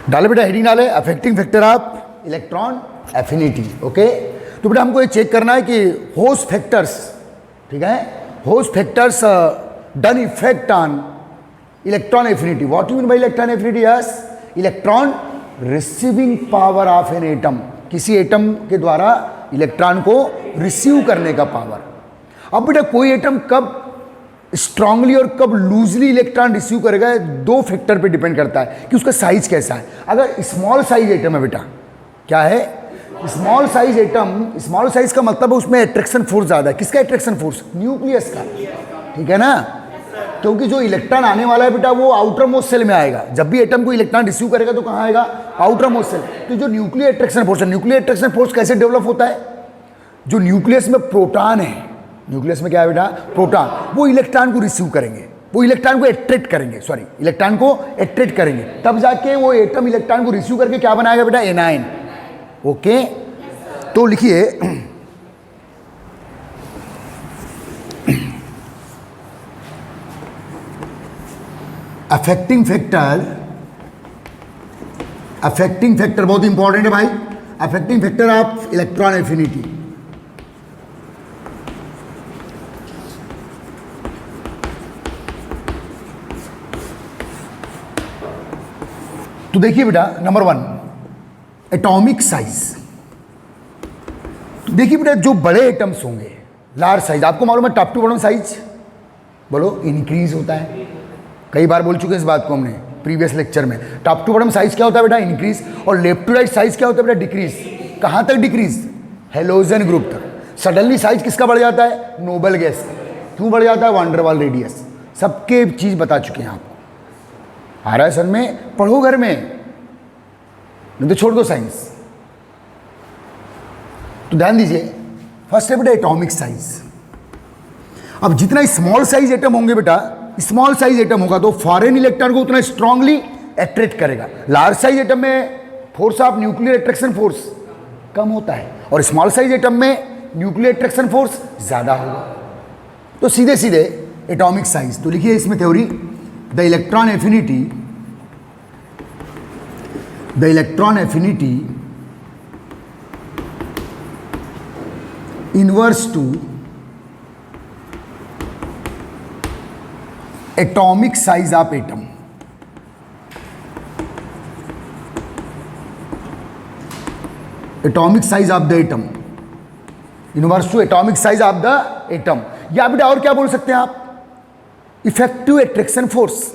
डाले बेटा, हेडिंग डाले affecting factor of electron affinity. Okay, तो बेटा हमको ये चेक करना है कि होस्ट फैक्टर्स, ठीक है, host factors done effect on electron affinity. What you mean by electron affinity? Yes, electron receiving power of an atom, किसी एटम के द्वारा इलेक्ट्रॉन को रिसीव करने का पावर। अब बेटा कोई एटम कब स्ट्रांगली और कब लूजली इलेक्ट्रॉन रिसीव करेगा, दो फैक्टर पे डिपेंड करता है कि उसका साइज कैसा है। अगर स्मॉल साइज एटम है बेटा, क्या है small size atom, small size का मतलब है उसमें अट्रैक्शन फोर्स ज़्यादा है। किसका अट्रैक्शन फोर्स? न्यूक्लियस का, ठीक है ना, क्योंकि जो इलेक्ट्रॉन आने वाला है बेटा वो आउटर मोस्ट सेल में आएगा। जब भी एटम को इलेक्ट्रॉन रिसीव करेगा तो कहाँ आएगा? Outer most shell. तो जो न्यूक्लियर अट्रैक्शन फोर्स है, न्यूक्लियर अट्रैक्शन फोर्स कैसे डेवलप होता है? जो न्यूक्लियस में प्रोटॉन है, न्यूक्लियस में क्या है बेटा? प्रोटॉन, वो इलेक्ट्रॉन को रिसीव करेंगे, वो इलेक्ट्रॉन को अट्रैक्ट करेंगे, सॉरी इलेक्ट्रॉन को अट्रैक्ट करेंगे, तब जाके वो एटम इलेक्ट्रॉन को रिसीव करके क्या बनाएगा बेटा? एनायन। ओके, तो लिखिए अफेक्टिंग फैक्टर बहुत इंपॉर्टेंट है भाई। Affecting factor of electron affinity, तो देखिए बेटा नंबर 1 एटॉमिक साइज। तो देखिए बेटा जो बड़े एटम्स होंगे, लार्ज साइज, आपको मालूम है टॉप टू बॉटम साइज बोलो इंक्रीज होता है। कई बार बोल चुके हैं इस बात को हमने प्रीवियस लेक्चर में। टॉप टू बॉटम साइज क्या होता है बेटा? इंक्रीज। और लेफ्ट टू राइट साइज क्या होता है बेटा? डिक्रीज। कहाँ तक डिक्रीज? हेलोजन ग्रुप तक। सडनली साइज किसका बढ़ जाता है? Noble gas. क्यों बढ़ जाता है? वान डेर वाल रेडियस। सबके चीज बता चुके हैं आपको, आ रहा है सन में, पढ़ो घर में, नहीं तो छोड़ दो साइंस। तो ध्यान दीजिए, फर्स्ट है बेटा एटॉमिक साइज। अब जितना स्मॉल साइज एटम होंगे बेटा, स्मॉल साइज एटम होगा तो फॉरेन इलेक्ट्रॉन को उतना स्ट्रांगली अट्रैक्ट करेगा। लार्ज साइज एटम में force of nuclear attraction force कम होता है और स्मॉल साइज एटम में न्यूक्लियर अट्रैक्शन फोर्स ज्यादा होगा। तो सीधे सीधे एटॉमिक साइज, तो लिखिए इसमें theory, the electron affinity inverse to atomic size of atom. Atomic size of the atom inverse two atomic size of the atom. या बेटा और क्या बोल सकते हैं आप? Effective attraction force.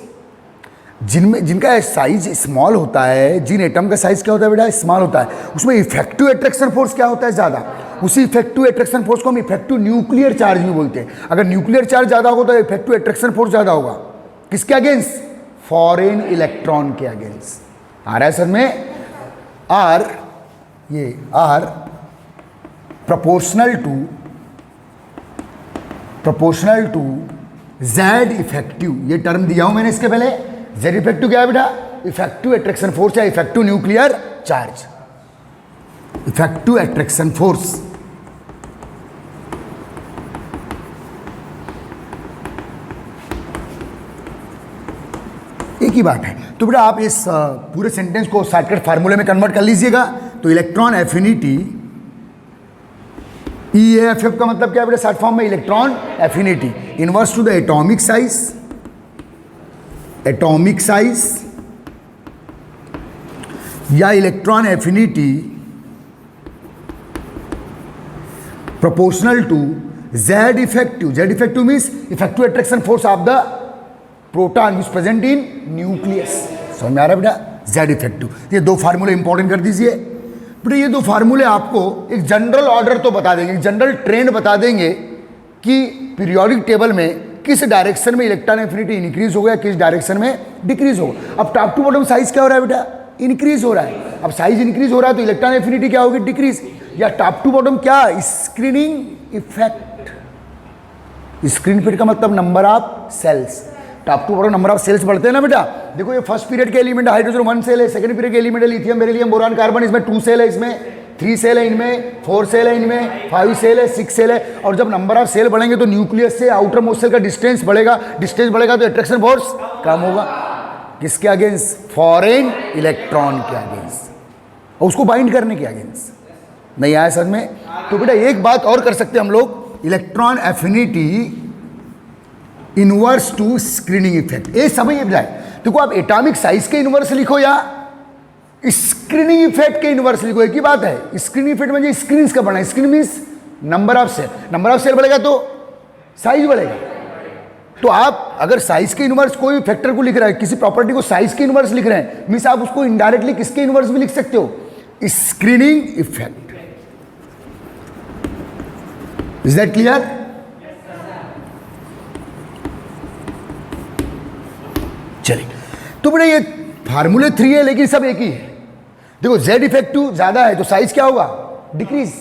जिनका साइज स्मॉल होता है, जिन एटम का साइज क्या होता है बेटा? स्मॉल होता है, उसमें इफेक्टिव अट्रैक्शन फोर्स क्या होता है? ज्यादा। उसी इफेक्टिव अट्रैक्शन फोर्स को हम इफेक्टिव न्यूक्लियर चार्ज भी बोलते हैं। अगर न्यूक्लियर चार्ज ज्यादा होगा तो इफेक्टिव अट्रैक्शन फोर्स ज्यादा होगा। किसके अगेंस्ट? फॉरेन इलेक्ट्रॉन के अगेंस्ट। आ रहा है सर में? आर, ये R proportional to Z effective. ये टर्म दिया हूं मैंने इसके पहले। जेड इफेक्टिव क्या है बेटा? इफेक्टिव अट्रैक्शन फोर्स या effective nuclear charge. Effective attraction force, एक ही बात है। तो बेटा आप इस पूरे सेंटेंस को शॉर्टकट फार्मूले में कन्वर्ट कर लीजिएगा। तो इलेक्ट्रॉन एफिनिटी, EAFF का मतलब क्या है बेटा? शॉर्ट फॉर्म में electron affinity inverse to the atomic size या electron affinity proportional to Z effective. Z effective means effective attraction force of the proton which present in nucleus. समझ में आ रहा है बेटा? Z effective. ये दो फार्मूले इंपॉर्टेंट कर दीजिए बेटा। ये दो फार्मूले आपको एक जनरल ऑर्डर तो बता देंगे, एक जनरल ट्रेंड बता देंगे कि पीरियोडिक टेबल में किस डायरेक्शन में इलेक्ट्रॉन एफिनिटी इंक्रीज होगा, किस डायरेक्शन में डिक्रीज होगा। अब टॉप टू बॉटम साइज क्या हो रहा है बेटा? इंक्रीज हो रहा है। अब साइज इंक्रीज हो रहा है तो इलेक्ट्रॉन एफिनिटी क्या होगी? डिक्रीज। या टॉप टू बॉटम क्या? Screening effect. स्क्रीन फिट का मतलब number of shells. Top to bottom number of shells बढ़ते हैं ना बेटा। देखो ये फर्स्ट पीरियड के एलिमेंट हाइड्रोजन 1 सेल है, सेकंड पीरियड के एलिमेंट है लिथियम, बेरिलियम, बोरान, कार्बन, इसमें 2 सेल है, इसमें 3 सेल है, इनमें 4 सेल है, इनमें 5 सेल है, 6 सेल है। और जब नंबर ऑफ सेल बढ़ेंगे तो न्यूक्लियस से आउटर मोस्ट सेल का डिस्टेंस बढ़ेगा। डिस्टेंस बढ़ेगा तो अट्रैक्शन फोर्स कम होगा। किसके अगेंस्ट? फॉरेन इलेक्ट्रॉन के अगेंस्ट, और उसको बाइंड करने के अगेंस्ट। नहीं आया समझ में? तो बेटा एक बात और कर सकते हैं हम लोग, electron affinity inverse to screening effect. ये समझ जाए, देखो आप एटॉमिक साइज के इनवर्स लिखो या स्क्रीनिंग इफेक्ट के इनवर्स लिखो, एक ही बात है। स्क्रीनिंग इफेक्ट म्हणजे स्क्रीन का बढ़ना, screen means number of shell, number of shell बढ़ेगा तो साइज बढ़ेगा। तो आप अगर साइज के इनवर्स कोई फैक्टर को लिख रहे हैं, किसी प्रॉपर्टी को साइज के इनवर्स लिख रहे हैं, मीन्स आप उसको इनडायरेक्टली किसके इनवर्स भी लिख सकते हो? Screening effect. Is that clear? चलिए, तो बेटा ये फार्मूले 3 है लेकिन सब एक ही है। देखो जेड इफेक्टिव ज्यादा है तो साइज क्या होगा? डिक्रीज।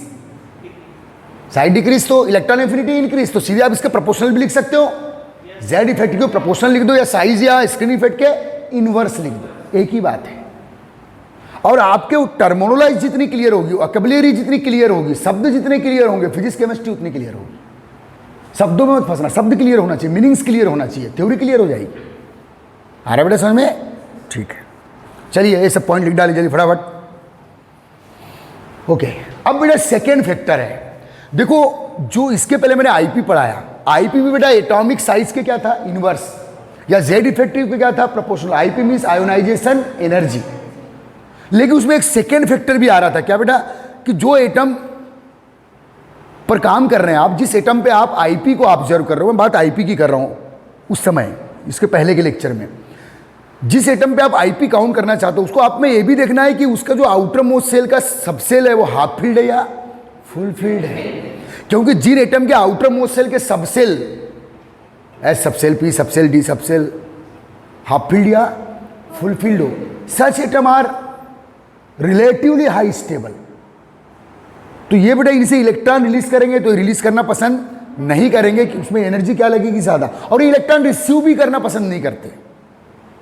साइज डिक्रीज तो इलेक्ट्रॉन एफिनिटी इंक्रीज, तो सीधे आप इसके प्रोपोर्शनल भी लिख सकते हो। जेड इफेक्ट को प्रोपोर्शनल लिख दो, या साइज या स्क्रीन इफेक्ट के इनवर्स लिख दो, एक ही बात है। और आपके टर्मिनोलॉजी जितनी क्लियर होगी, वोकैबुलरी जितनी क्लियर होगी, शब्द जितने क्लियर होंगे, फिजिक्स केमिस्ट्री उतनी क्लियर होगी। शब्दों में मत फंसना, शब्द क्लियर होना चाहिए, मीनिंग्स क्लियर होना चाहिए, थ्योरी क्लियर हो जाएगी। आ रहा बेटा समझ में? ठीक है, चलिए ये सब पॉइंट लिख डालिए जल्दी फटाफट। ओके, अब बेटा सेकेंड फैक्टर है। देखो जो इसके पहले मैंने आईपी पढ़ाया, आईपी भी बेटा एटॉमिक साइज के क्या था? इनवर्स, या जेड इफेक्टिव के क्या था? Proportional. IP means ionisation energy. लेकिन उसमें एक सेकेंड फैक्टर भी आ रहा था, क्या बेटा? कि जो एटम पर काम कर रहे हैं आप, जिस एटम पे आप आईपी को ऑब्जर्व कर रहे हो, मैं बात आईपी की कर रहा हूं उस समय, इसके पहले के लेक्चर में, जिस एटम पे आप आईपी काउंट करना चाहते हो, उसको आप में ये भी देखना है कि उसका जो आउटर मोस्ट सेल का सबसेल है वो हाफ फील्ड है या फुल फील्ड है। क्योंकि जिन एटम के आउटर मोस्ट सेल के subshell, S subshell, P subshell, D subshell half field या फुल फील्ड हो, such atom are relatively high stable. तो ये बेटा इनसे इलेक्ट्रॉन रिलीज करेंगे तो रिलीज करना पसंद नहीं करेंगे कि उसमें एनर्जी क्या लगेगी ज़्यादा, और इलेक्ट्रॉन रिसीव भी करना पसंद नहीं करते।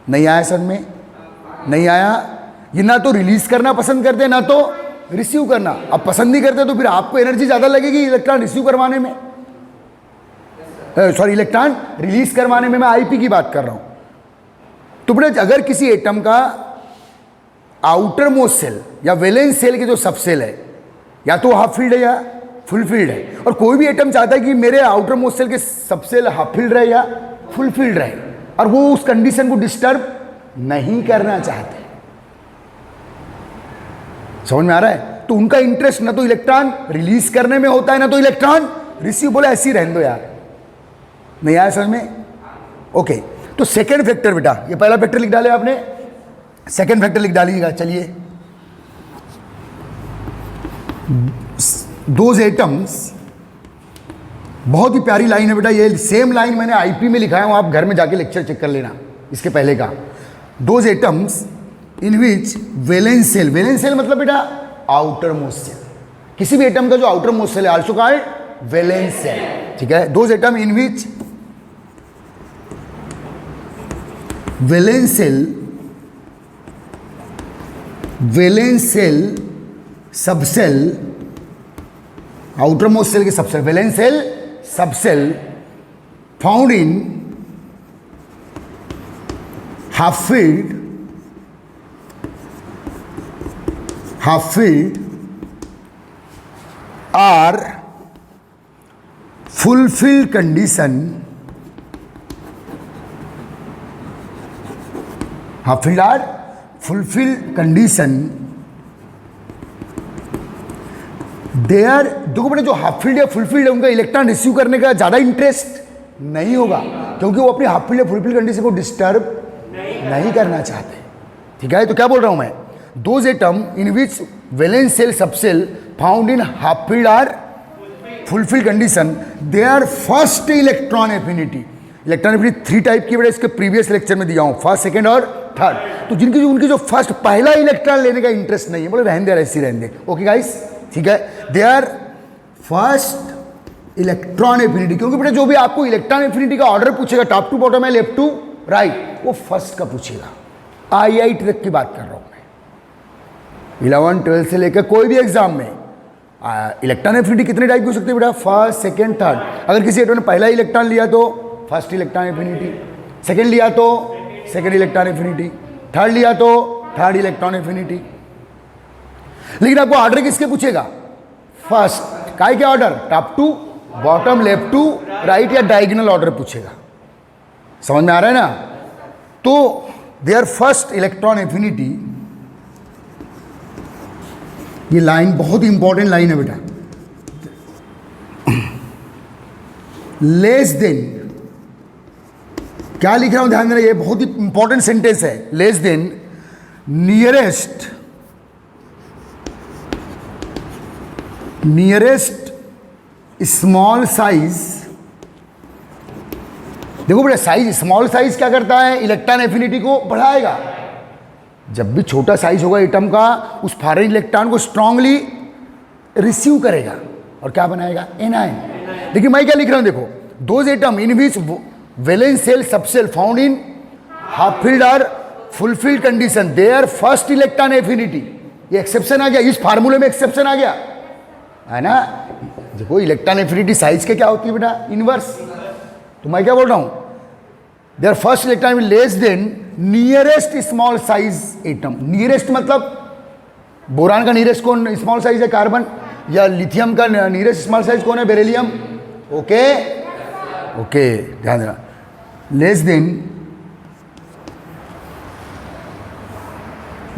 नहीं आया समझ में? नहीं आया? ये ना तो रिलीज करना पसंद करते ना तो रिसीव करना। अब पसंद नहीं करते तो फिर आपको एनर्जी ज़्यादा लगेगी इलेक्ट्रॉन रिसीव करवाने में, सॉरी इलेक्ट्रॉन रिलीज करवाने में। मैं आईपी की बात कर रहा हूं। तो बेटा अगर किसी एटम का आउटर मोस्ट सेल या वैलेंस सेल के जो सबसेल है, या तो हाफ फील्ड है या फुल फील्ड है, और कोई भी एटम चाहता है कि मेरे आउटर मोस्ट सेल के सबसेल हाफ फील्ड रहे या फुल फील्ड रहे, और वो उस कंडीशन को डिस्टर्ब नहीं करना चाहते। समझ में आ रहा है? तो उनका इंटरेस्ट ना तो इलेक्ट्रॉन रिलीज करने में होता है ना तो इलेक्ट्रॉन रिसीव। बोले ऐसे ही रहने दो यार। नहीं आया समझ में? ओके, तो सेकेंड फैक्टर बेटा, ये पहला फैक्टर लिख डाले आपने, सेकेंड फैक्टर लिख डालिएगा। चलिए, दोज एटम्स, बहुत ही प्यारी लाइन है बेटा, ये सेम लाइन मैंने आईपी में लिखा है, आप घर में जाके लेक्चर चेक कर लेना इसके पहले का। Those atoms in which valence cell, valence shell मतलब बेटा आउटर मोस्ट सेल, किसी भी एटम का जो आउटर मोस्ट सेल है आल्सो कॉल्ड वैलेंस सेल। ठीक है, those atom in which valence shell subshell, outer most shell के subshell, valence shell subshell found in half filled or fulfilled condition, half filled or fulfilled condition there. देखो बेटा जो half field या full filled है उनका electron receive करने का ज्यादा इंटरेस्ट नहीं होगा, क्योंकि वो अपनी हाफ फील्ड या फुल फील्ड कंडीशन को डिस्टर्ब नहीं करना चाहते। ठीक है, तो क्या बोल रहा हूं मैं? Those atom in which valence shell subshell found in half filled or fulfilled condition, they are first electron affinity. Electron affinity 3 type की बेटा, इसके प्रीवियस लेक्चर में दिया हूं, फर्स्ट, सेकंड और थर्ड। तो उनकी जो फर्स्ट पहला इलेक्ट्रॉन लेने का इंटरेस्ट नहीं है, बोले रहने दे, ऐसे ही रहने दे। ओके गाइस, ठीक है, they are first electron affinity, क्योंकि बेटा जो भी आपको इलेक्ट्रॉन एफिनिटी का ऑर्डर पूछेगा, टॉप टू बॉटम है, लेफ्ट टू राइट, वो फर्स्ट का पूछेगा। IIT तक की बात कर रहा हूं मैं, 11, 12 से लेकर कोई भी एग्जाम में इलेक्ट्रॉन एफिनिटी कितने टाइप की हो सकती है बेटा? First, second, third. अगर किसी एटम ने पहला इलेक्ट्रॉन लिया तो फर्स्ट इलेक्ट्रॉन एफिनिटी, सेकंड लिया तो सेकेंड इलेक्ट्रॉन एफिनिटी, थर्ड लिया तो थर्ड इलेक्ट्रॉन एफिनिटी। लेकिन आपको ऑर्डर किसके पूछेगा? फर्स्ट। काय के order? Top to bottom, left to right, या डायगोनल ऑर्डर पूछेगा। समझ में आ रहा है ना? तो देयर फर्स्ट इलेक्ट्रॉन एफिनिटी, ये लाइन बहुत ही इंपॉर्टेंट लाइन है बेटा, लेस देन, क्या लिख रहा हूं ध्यान देना, ये बहुत ही इंपॉर्टेंट सेंटेंस है, less than nearest small size. देखो बेटा, साइज, स्मॉल साइज क्या करता है? इलेक्ट्रॉन एफिनिटी को बढ़ाएगा। जब भी छोटा साइज होगा एटम का, उस फॉरेन इलेक्ट्रॉन को स्ट्रांगली रिसीव करेगा और क्या बनाएगा? एनायन। लेकिन मैं क्या लिख रहा हूं देखो, those atom in which valence shell subshell found in half filled or fulfilled condition their first electron affinity. ये एक्सेप्शन आ गया, इस फार्मूले में एक्सेप्शन आ गया है ना। देखो इलेक्ट्रॉन एफिनिटी साइज के क्या होती है बेटा? इनवर्स। तो मैं क्या बोल रहा हूं, their first electron less than nearest small size atom. Nearest मतलब बोरान का नियरेस्ट कौन स्मॉल साइज है? कार्बन। या लिथियम का नियरेस्ट स्मॉल साइज कौन है? बेरिलियम। ओके ओके, ध्यान देना, less than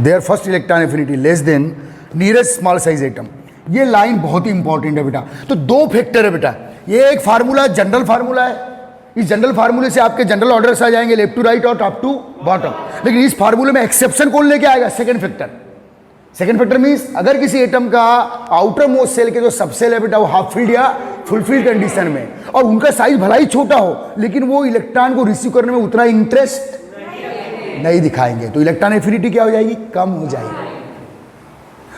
their first electron affinity less than nearest small size atom. ये लाइन बहुत ही इंपॉर्टेंट है बेटा। तो दो फैक्टर है बेटा, ये एक फार्मूला जनरल फार्मूला है, इस जनरल फार्मूले से आपके जनरल ऑर्डर्स आ जाएंगे, लेफ्ट टू राइट और टॉप टू बॉटम। लेकिन इस फार्मूले में एक्सेप्शन कौन लेके आएगा? Second factor. Second factor means अगर किसी एटम का आउटर मोस्ट सेल के जो सबसेल है बेटा वो हाफ फील्ड या फुल फील्ड कंडीशन में, और उनका साइज भला ही छोटा हो, लेकिन वो इलेक्ट्रॉन को रिसीव करने में उतना इंटरेस्ट नहीं दिखाएंगे, तो इलेक्ट्रॉन एफिनिटी क्या हो जाएगी? कम हो जाएगी।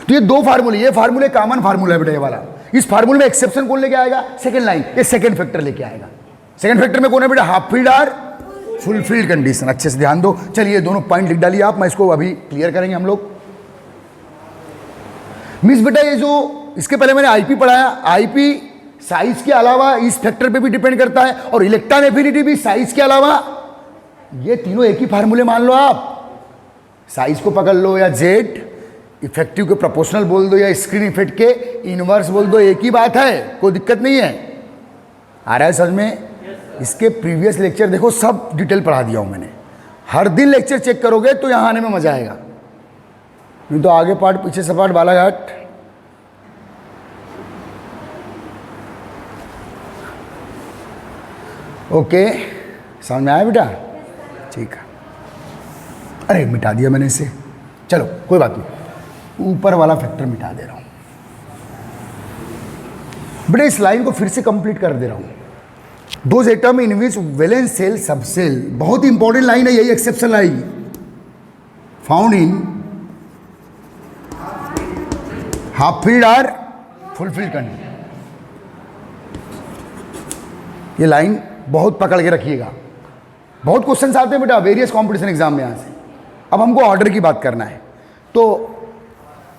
तो ये दो फार्मूले, ये फार्मूले कॉमन फार्मूला है बेटा ये वाला। इस फार्मूले में एक्सेप्शन कौन लेके आएगा? सेकंड लाइन, ये सेकंड फैक्टर लेके आएगा। सेकंड फैक्टर में कौन है बेटा? हाफ फील्ड और फुल फील्ड कंडीशन। अच्छे से ध्यान दो। चलिए दोनों पॉइंट लिख डालिए आप, मैं इसको अभी क्लियर करेंगे हम लोग। मिस बेटा ये जो इसके पहले मैंने आईपी पढ़ाया, आईपी साइज के अलावा इस फैक्टर पे भी डिपेंड करता है, और इलेक्ट्रॉन एफिनिटी भी साइज के अलावा। ये तीनों एक ही फार्मूले मान लो आप, साइज को पकड़ लो या जेड इफेक्टिव के प्रोपोर्शनल बोल दो या स्क्रीन इफेक्ट के इनवर्स बोल दो, एक ही बात है, कोई दिक्कत नहीं है। आ रहा है समझ में? इसके प्रीवियस लेक्चर देखो, सब डिटेल पढ़ा दिया हूं मैंने। हर दिन लेक्चर चेक करोगे तो यहां आने में मजा आएगा, नहीं तो आगे पार्ट पीछे सपाट बालाघाट। ओके, समझ में आया बेटा? ठीक है। अरे मिटा दिया मैंने इसे, चलो कोई बात नहीं, ऊपर वाला फैक्टर मिटा दे रहा हूं बेटा। इस लाइन को फिर से कंप्लीट कर दे रहा हूं। Those atom in which valence shell subshell, बहुत ही इंपॉर्टेंट लाइन है, यही एक्सेप्शन आएगी। Found in half filled or full filled condition. ये लाइन बहुत पकड़ के रखिएगा, बहुत क्वेश्चंस आते हैं बेटा वेरियस कंपटीशन एग्जाम में यहाँ से। अब हमको ऑर्डर की बात करना है। तो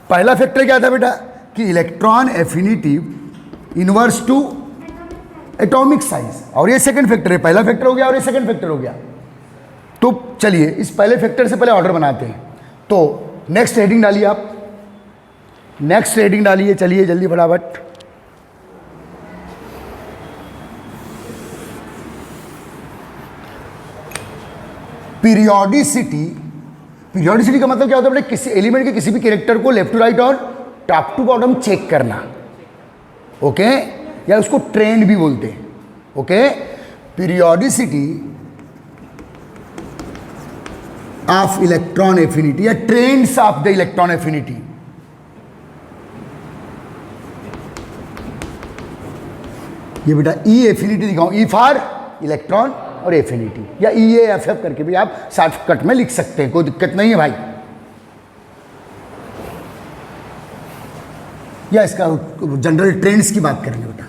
पहला फैक्टर क्या था बेटा? कि electron affinity inverse to atomic size, और ये सेकंड फैक्टर है। पहला फैक्टर हो गया और ये सेकंड फैक्टर हो गया। तो चलिए इस पहले फैक्टर से पहले ऑर्डर बनाते हैं। तो नेक्स्ट हेडिंग डालिए आप, नेक्स्ट हेडिंग डालिए, चलिए जल्दी फटाफट। पीरियोडिसिटी। पीरियोडिसिटी का मतलब क्या होता है बेटा? किसी एलिमेंट के किसी भी कैरेक्टर को लेफ्ट टू राइट और टॉप टू बॉटम चेक करना। ओके, या उसको ट्रेंड भी बोलते हैं। Okay, periodicity of electron affinity या trends of the electron affinity. ये बेटा ई एफिनिटी दिखाऊं, ई फॉर इलेक्ट्रॉन और एफिनिटी, या ई ए एफ एफ करके भी आप शॉर्टकट में लिख सकते हैं, कोई दिक्कत नहीं है भाई। या इसका जनरल ट्रेंड्स की बात करेंगे बेटा।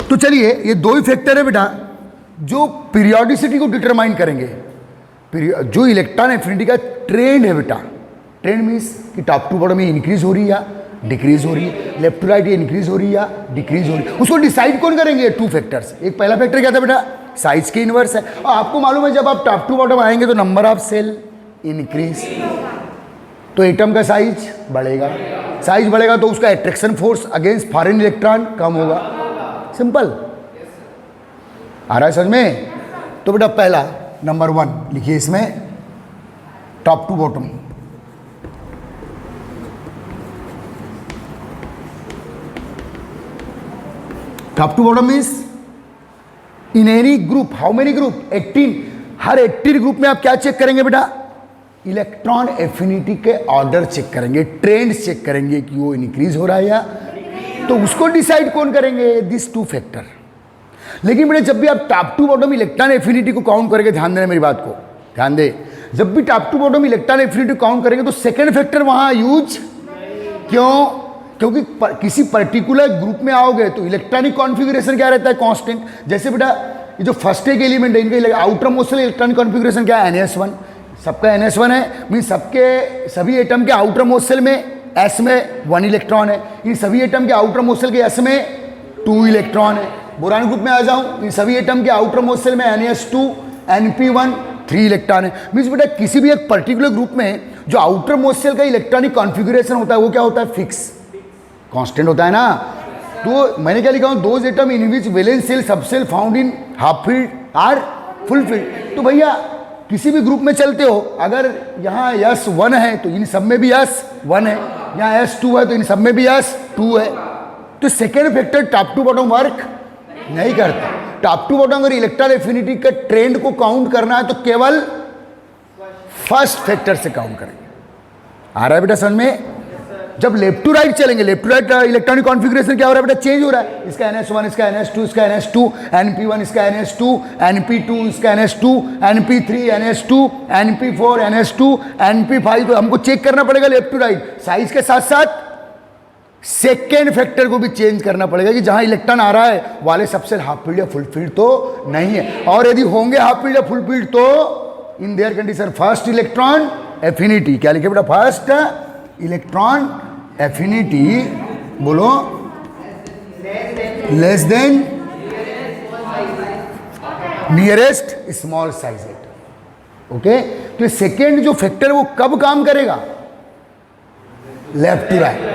तो चलिए ये दो ही फैक्टर है बेटा जो पीरियोडिसिटी को डिटरमाइन करेंगे। जो इलेक्ट्रॉन एफिनिटी का ट्रेंड है बेटा, ट्रेंड मीन्स कि टॉप टू बॉटम में इंक्रीज हो रही है या डिक्रीज हो रही है, लेफ्ट टू राइट ये इंक्रीज हो रही है या डिक्रीज हो रही है। उसको डिसाइड कौन करेंगे? Two factors. एक पहला फैक्टर क्या था बेटा? साइज के इनवर्स है। और आपको मालूम है जब आप टॉप टू बॉटम आएंगे तो नंबर ऑफ सेल इंक्रीज, तो एटम का साइज बढ़ेगा, साइज बढ़ेगा तो उसका attraction force against foreign electron कम होगा। सिंपल। आ रहा है समझ में? तो बेटा पहला नंबर 1 लिखिए इसमें, top to bottom. Top to bottom means in any group, how many group? 18। हर 18 ग्रुप में आप क्या चेक करेंगे बेटा? इलेक्ट्रॉन एफिनिटी के ऑर्डर चेक करेंगे, ट्रेंड चेक करेंगे कि वो इंक्रीज हो रहा है या, तो उसको डिसाइड कौन करेंगे? This two factor. लेकिन बेटा जब भी आप top to bottom electron affinity को काउंट करेंगे, ध्यान देना मेरी बात को, ध्यान दे, जब भी top to bottom electron affinity count करेंगे तो सेकेंड फैक्टर वहां यूज क्यों? क्योंकि किसी पर्टिकुलर ग्रुप में आओगे तो इलेक्ट्रॉनिक कॉन्फ़िगरेशन क्या रहता है? कांस्टेंट। जैसे बेटा ये जो फर्स्ट एक एलिमेंट है इनके आउटर मोस्ट इलेक्ट्रॉनिक कॉन्फ़िगरेशन क्या है? NS1। सबका NS1 है, मीन सबके सभी एटम के आउटर मोस्ट सेल में S में 1 इलेक्ट्रॉन है, इन सभी एटम के आउटर मोस्ट सेल के S में 2 इलेक्ट्रॉन है। बोरान ग्रुप में आ जाऊं, इन सभी एटम के आउटर मोस्ट सेल में NS2 NP1 3 इलेक्ट्रॉन है। मीन्स बेटा किसी भी एक पर्टिकुलर ग्रुप में जो आउटर मोस्ट सेल का इलेक्ट्रॉनिक कॉन्फ़िगरेशन होता है वो क्या होता है? फिक्स, कांस्टेंट होता है ना। तो मैंने क्या लिखा हूं? Those atom in which valence shell sub shell found in half filled or full field. तो भैया किसी भी ग्रुप में चलते हो, अगर यहाँ S1 है तो इन सब में भी S1 है, यहाँ S2 है तो इन सब में भी S2 है। तो second factor top to bottom work नहीं करता। टॉप टू बॉटम अगर इलेक्ट्रॉन एफिनिटी के ट्रेंड को काउंट करना है तो केवल फर्स्ट फैक्टर से काउंट करेंगे। आ रहा है बेटा समझ में? जब लेफ्ट टू राइट चलेंगे, left to right electronic configuration क्या हो रहा है बेटा? चेंज हो रहा है। इसका NS1, इसका NS2, इसका NS2, NP1, इसका NS2, NP2, इसका NS2, NP3, NS2, NP4, NS2, NP5। तो हमको चेक करना पड़ेगा लेफ्ट टू राइट, साइज के साथ साथ सेकेंड फैक्टर को भी चेंज करना पड़ेगा कि जहां इलेक्ट्रॉन आ रहा है वाले सबसे हाफ फील्ड या फुल फील्ड तो नहीं है, और यदि होंगे हाफ फील्ड या फुल फील्ड तो in their condition first electron affinity, क्या लिखे बेटा? फर्स्ट इलेक्ट्रॉन एफिनिटी, बोलो, less than nearest small size atom. Okay, तो सेकेंड जो फैक्टर वो कब काम करेगा? लेफ्ट टू राइट,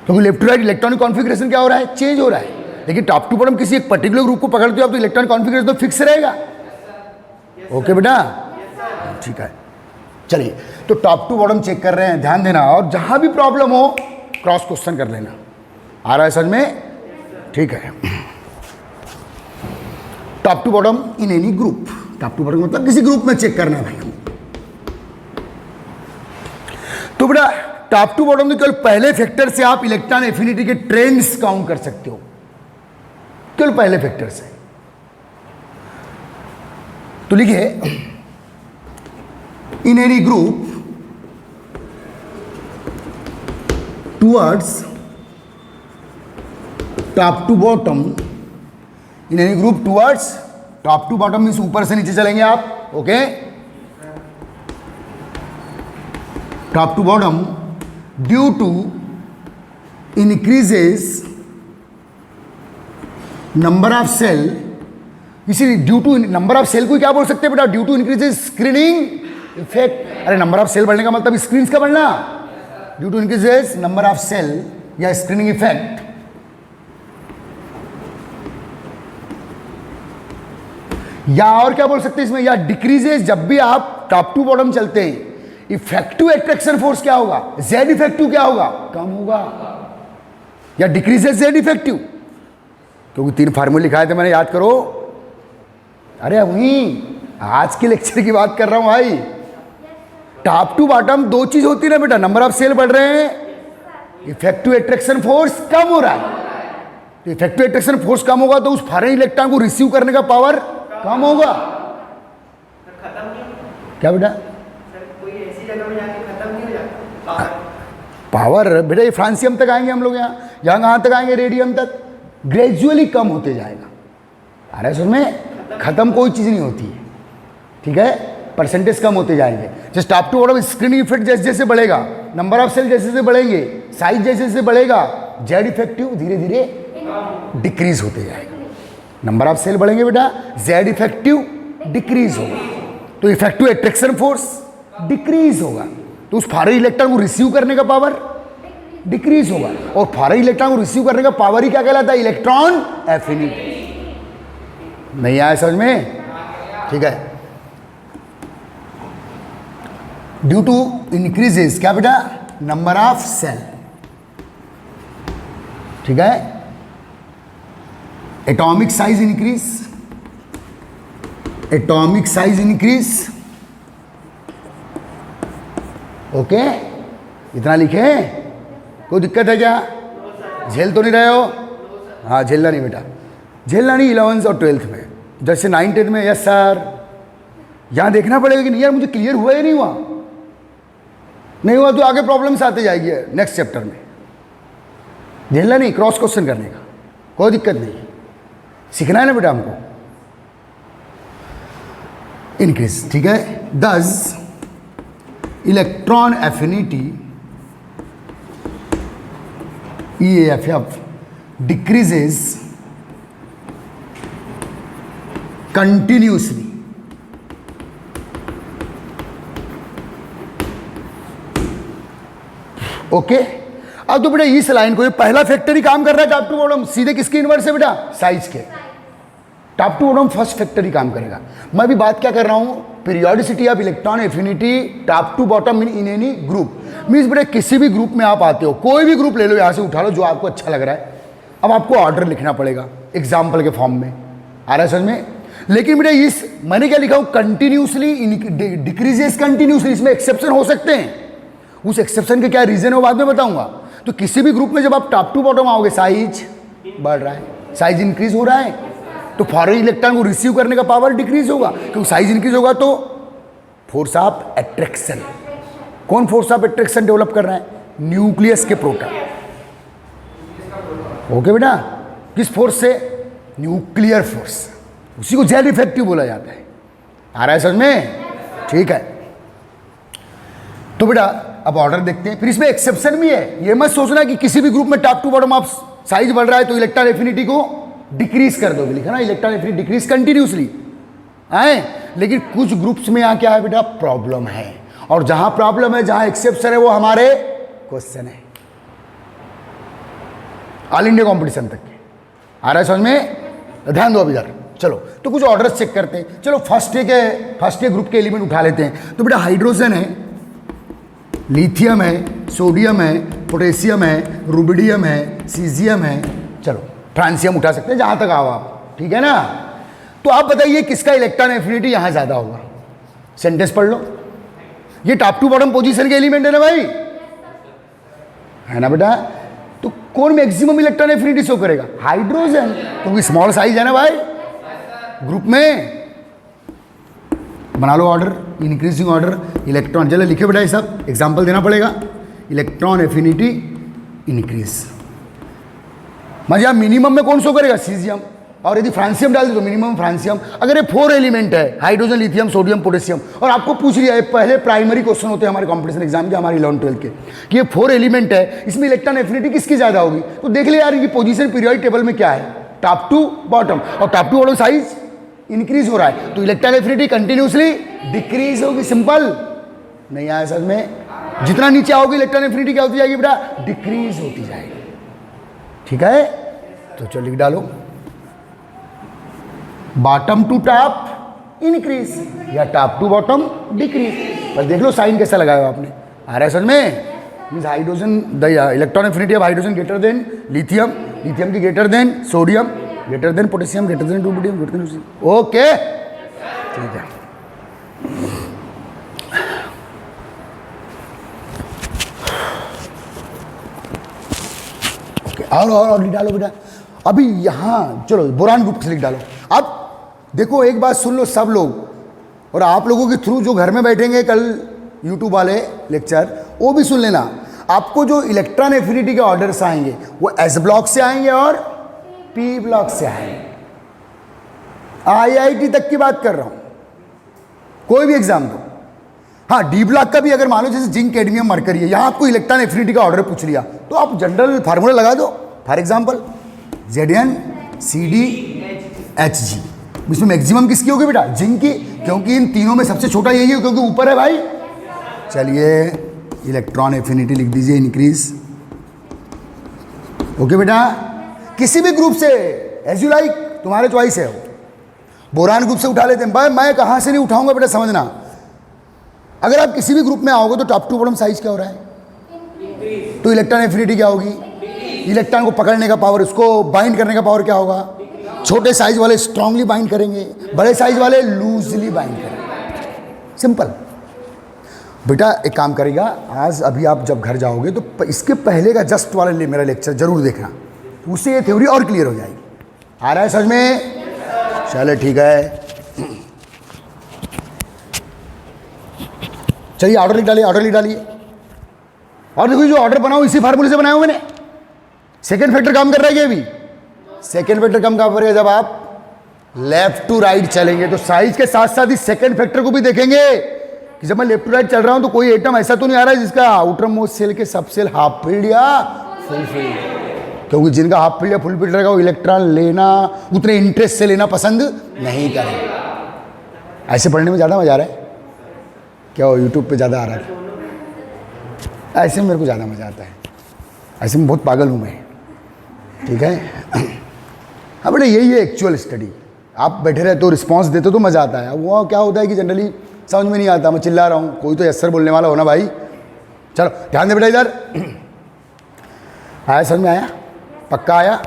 क्योंकि left to right electronic configuration क्या हो रहा है? चेंज हो रहा है। लेकिन टॉप टू बॉटम किसी एक पर्टिकुलर ग्रुप को पकड़ते हो आप तो इलेक्ट्रॉनिक कॉन्फ़िगरेशन तो फिक्स रहेगा। ओके बेटा, ठीक है। चलिए, तो टॉप टू बॉटम चेक कर रहे हैं, ध्यान देना, और जहां भी प्रॉब्लम हो क्रॉस क्वेश्चन कर लेना। आ रहा है समझ में? ठीक है। Top to bottom in any group, top to bottom मतलब किसी ग्रुप में चेक करना है भाई। तो बेटा टॉप टू बॉटम में केवल पहले फैक्टर से आप इलेक्ट्रॉन एफिनिटी के ट्रेंड्स काउंट कर सकते हो, केवल पहले फैक्टर से। तो लिखिए, in any group towards top to bottom, in any group towards top to bottom means ऊपर से नीचे चलेंगे आप। Okay, top to bottom due to increases number of cell, इसी due to number of cell को क्या बोल सकते हैं बेटा? Due to increases screening effect. अरे नंबर ऑफ सेल बढ़ने का मतलब स्क्रीन का बढ़ना, due to increases number of cell या स्क्रीनिंग इफेक्ट, या और क्या बोल सकते हैं इसमें? या डिक्रीजेज, जब भी आप टॉप टू बॉटम चलते हैं इफेक्टिव अट्रैक्शन फोर्स क्या होगा? जेड इफेक्टिव क्या होगा? कम होगा। या डिक्रीजेज जेड इफेक्टिव, क्योंकि 3 फार्मूले लिखाए थे मैंने, याद करो। अरे वही आज के लेक्चर की बात कर रहा हूं भाई। टॉप टू बॉटम 2 चीज होती है ना बेटा, नंबर ऑफ सेल बढ़ रहे हैं, इफेक्टिव अट्रैक्शन फोर्स कम हो रहा है। तो इफेक्टिव अट्रैक्शन फोर्स कम होगा तो उस फॉरेन इलेक्ट्रॉन को रिसीव करने का पावर कम होगा। क्या बेटा? कोई ऐसी जगह में जाके खत्म नहीं हो जाता पावर? बेटा ये फ्रांसियम तक आएंगे हम लोग, यहाँ कहाँ तक आएंगे? रेडियम तक। ग्रेजुअली कम होते जाएगा। अरे उसमें खत्म कोई चीज़ नहीं होती है, ठीक है? परसेंटेज कम होते जाएंगे। Just top to bottom screening effect जैसे जैसे बढ़ेगा नंबर ऑफ सेल जैसे जैसे बढ़ेंगे, साइज जैसे जैसे बढ़ेगा, जेड इफेक्टिव धीरे धीरे डिक्रीज होते जाएगा। नंबर ऑफ सेल बढ़ेंगे बेटा, जेड इफेक्टिव डिक्रीज होगा, तो इफेक्टिव एट्रैक्शन फोर्स डिक्रीज होगा, तो उस फारे इलेक्ट्रॉन को रिसीव करने का पावर डिक्रीज होगा, और फारे इलेक्ट्रॉन को रिसीव करने का पावर ही क्या कहलाता है? Electron affinity. नहीं आया समझ में? ठीक है। ड्यू टू इंक्रीजेस क्या बेटा? नंबर ऑफ सेल, ठीक है, atomic size increase, atomic size increase, okay, इतना लिखे? कोई दिक्कत है क्या? झेल तो नहीं रहे हो? हाँ, झेलना नहीं बेटा, झेलना नहीं। 11th और 12th में, जैसे 9th 10th में, यस सर, यहां देखना पड़ेगा कि नहीं यार मुझे क्लियर हुआ या नहीं हुआ। नहीं हुआ तो आगे प्रॉब्लम्स आते जाएगी नेक्स्ट चैप्टर में। झेलना नहीं, क्रॉस क्वेश्चन करने का कोई दिक्कत नहीं, सीखना है ना बेटा हमको। इंक्रीज, ठीक है। दस electron affinity EAFF decreases continuously, okay. अब तो बेटा इस लाइन को, ये पहला फैक्टर ही काम कर रहा है टॉप टू बॉटम, सीधे किसके इनवर्स है बेटा? साइज के। Top to bottom first factor ही काम करेगा। मैं भी बात क्या कर रहा हूं? Periodicity of electron affinity top to bottom in any group. Means बेटा किसी भी ग्रुप में आप आते हो, कोई भी ग्रुप ले लो, यहां से उठा लो जो आपको अच्छा लग रहा है। अब आपको ऑर्डर लिखना पड़ेगा एग्जाम्पल के फॉर्म में, आ रहा है समझ में? लेकिन बेटा इस मैंने क्या लिखा हूं? Continuously decreases continuously. इसमें एक्सेप्शन हो सकते हैं, उस एक्सेप्शन के क्या रीजन है वो बाद में बताऊंगा। तो किसी भी ग्रुप में जब आप टॉप टू बॉटम आओगे, साइज बढ़ रहा है, साइज इंक्रीज हो रहा है, तो फॉरेन इलेक्ट्रॉन को रिसीव करने का पावर डिक्रीज होगा, क्योंकि साइज इंक्रीज होगा तो फोर्स ऑफ एट्रैक्शन। कौन फोर्स ऑफ एट्रैक्शन डेवलप कर रहा है? न्यूक्लियस के प्रोटॉन, ओके बेटा। किस फोर्स से? न्यूक्लियर फोर्स, उसी को जेड इफेक्टिव बोला जाता है। आ रहा है समझ में? ठीक है। तो बेटा अब ऑर्डर देखते हैं, फिर इसमें एक्सेप्शन भी है। ये मत सोचना कि किसी भी ग्रुप में टॉप टू बॉटम आप साइज बढ़ रहा है तो इलेक्ट्रॉन एफिनिटी को डिक्रीज कर दोगे, लिखा ना, इलेक्ट्रॉन एफिनिटी डिक्रीज कंटिन्यूसली आए। लेकिन कुछ ग्रुप्स में यहाँ क्या है बेटा? प्रॉब्लम है, और जहां प्रॉब्लम है, जहां एक्सेप्शन है, वो हमारे क्वेश्चन है, ऑल इंडिया कॉम्पिटिशन तक के। आ रहा है समझ में? ध्यान दो अब इधर। चलो तो कुछ ऑर्डर्स चेक करते हैं। चलो फर्स्ट ए ग्रुप के एलिमेंट उठा लेते हैं। तो बेटा हाइड्रोजन है, लिथियम है, सोडियम है, पोटेशियम है, रुबिडियम है, सीजियम है, चलो फ्रांसियम उठा सकते हैं जहां तक आओ आप, ठीक है ना। तो आप बताइए किसका इलेक्ट्रॉन एफिनिटी यहां ज्यादा होगा? सेंटेंस पढ़ लो। ये टॉप टू बॉटम पोजीशन के एलिमेंट है ना भाई, है ना बेटा। तो कौन मैक्सिमम इलेक्ट्रॉन एफिनिटी शो करेगा? हाइड्रोजन, क्योंकि स्मॉल साइज है ना भाई ग्रुप में। बना लो ऑर्डर, इंक्रीजिंग ऑर्डर, इलेक्ट्रॉन। चलो लिखे बेटा, ये सब एग्जाम्पल देना पड़ेगा। इलेक्ट्रॉन एफिनिटी इंक्रीज, मजा मिनिमम में कौन शो करेगा? सीजियम, और यदि फ्रांसियम डाल दे तो मिनिमम फ्रांसियम। अगर ये 4 एलिमेंट है, हाइड्रोजन, लिथियम, सोडियम, पोटेशियम, और आपको पूछ लिया है, पहले प्राइमरी क्वेश्चन होते हैं हमारे कंपटीशन एग्जाम के, हमारे 11th 12th के, कि ये 4 एलिमेंट है, इसमें इलेक्ट्रॉन एफिनिटी किसकी ज्यादा होगी? तो देख ले यार, इनकी पोजीशन पीरियोडिक टेबल में क्या है? टॉप टू बॉटम, और top to bottom size increase हो रहा है, तो इलेक्ट्रॉन एफिनिटी कंटिन्यूसली डिक्रीज होगी। सिंपल। नहीं आया समझ में? जितना नीचे आओगे इलेक्ट्रॉन एफिनिटी क्या होती जाएगी बेटा? डिक्रीज होती जाएगी, ठीक है। तो चलो लिख डालो, बॉटम टू टॉप इंक्रीज या टॉप टू बॉटम डिक्रीज। पर देख लो साइन कैसा लगाया आपने, आ रहा है समझ में? Means hydrogen, the electron affinity of hydrogen greater than lithium, lithium की greater than sodium, greater than potassium, greater than rubidium, greater than, okay ठीक है। ओके, और लिख डालो बेटा। अभी यहाँ चलो बोरान ग्रुप से लिख डालो। अब देखो एक बात सुन लो सब लोग, और आप लोगों के थ्रू जो घर में बैठेंगे कल यूट्यूब वाले लेक्चर, वो भी सुन लेना। आपको जो इलेक्ट्रॉन एफिनिटी के ऑर्डर्स आएंगे वो एस ब्लॉक से आएंगे और पी ब्लॉक से आएंगे। आईआईटी तक की बात कर रहा हूं, कोई भी एग्जाम दो। हाँ, डी ब्लॉक का भी अगर मान लो जैसे जिंक, कैडमियम, मरकरी है, यहाँ आपको इलेक्ट्रॉन एफिनिटी का ऑर्डर पूछ लिया तो आप जनरल फार्मूला लगा दो। फॉर एग्जाम्पल ZnCdHg, इसमें मैक्सिमम किसकी होगी बेटा? जिंक की, क्योंकि इन तीनों में सबसे छोटा यही है क्योंकि ऊपर है भाई। चलिए इलेक्ट्रॉन एफिनिटी लिख दीजिए इंक्रीज। ओके बेटा, किसी भी ग्रुप से एज यू लाइक, तुम्हारे चॉइस है। बोरान ग्रुप से उठा लेते हैं भाई, मैं कहाँ से नहीं उठाऊंगा बेटा, समझना। अगर आप किसी भी ग्रुप में आओगे तो टॉप टू बॉटम साइज क्या हो रहा है? तो इलेक्ट्रॉन एफिनिटी क्या होगी? इलेक्ट्रॉन को पकड़ने का पावर, उसको बाइंड करने का पावर क्या होगा? छोटे साइज वाले स्ट्रांगली बाइंड करेंगे, बड़े साइज वाले लूजली बाइंड करेंगे। सिंपल बेटा। एक काम करेगा, आज अभी आप जब घर जाओगे तो इसके पहले का जस्ट वाला मेरा लेक्चर जरूर देखना, उससे ये थ्योरी और क्लियर हो जाएगी। आ रहा है समझ में? चले ठीक है, चलिए ऑर्डर लिख डालिए, ऑर्डर लिख डालिए। और देखो जो ऑर्डर बनाओ इसी फार्मूले से बनाया हूं मैंने। सेकेंड फैक्टर काम कर रहा है क्या? अभी सेकेंड फैक्टर काम करेगा जब आप लेफ्ट टू राइट चलेंगे, तो साइज के साथ साथ ही सेकेंड फैक्टर को भी देखेंगे कि जब मैं लेफ्ट टू राइट चल रहा हूं तो कोई एटम ऐसा तो नहीं आ रहा है जिसका आउटर मोस्ट सेल के सब सेल हाफ फील्ड या फुल फील्ड, क्योंकि जिनका हाफ फील्ड या फुल फील्ड रहेगा वो इलेक्ट्रॉन लेना उतने इंटरेस्ट से लेना पसंद नहीं करेंगे। ऐसे पढ़ने में ज़्यादा मजा आ रहा है क्या? वो यूट्यूब पे ज़्यादा आ रहा है, ऐसे में मेरे को ज़्यादा मज़ा आता है, ऐसे में बहुत पागल हूँ मैं, ठीक है। हाँ बेटा, यही है एक्चुअल स्टडी। आप बैठे रहते हो, रिस्पॉन्स देते हो तो मज़ा आता है। वो क्या होता है कि जनरली समझ में नहीं आता, मैं चिल्ला रहा हूँ, कोई तो यस सर बोलने वाला हो ना भाई। चलो ध्यान दे बेटा, इधर आया, समझ में आया? पक्का आया?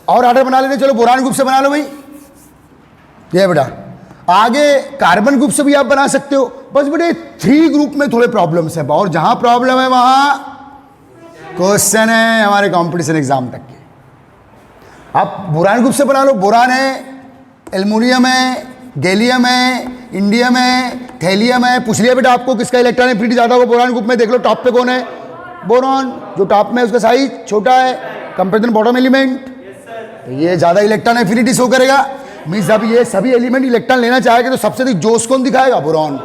और ऑर्डर बना लेते, चलो बोरान ग्रुप से बना लो भाई। ये बेटा आगे कार्बन ग्रुप से भी आप बना सकते हो। बस बेटे 3 ग्रुप में थोड़े प्रॉब्लम्स हैं, और जहां प्रॉब्लम है वहां क्वेश्चन है हमारे कंपटीशन एग्जाम तक के। आप बोरान ग्रुप से बना लो, बोरान है, एल्युमिनियम है, गैलियम है, इंडियम है, थैलियम है। पूछ लिया बेटा आपको किसका इलेक्ट्रॉन एफिनिटी ज़्यादा होगा बोरान ग्रुप में? देख लो टॉप पे कौन है? बोरॉन। जो टॉप में है उसका साइज छोटा है कंपेयर टू बॉटम एलिमेंट, तो ये ज़्यादा इलेक्ट्रॉन एफिनिटी शो करेगा। मीन्स अब ये सभी एलिमेंट इलेक्ट्रॉन लेना चाहेगा तो सबसे अधिक जोश कौन दिखाएगा? बोरॉन।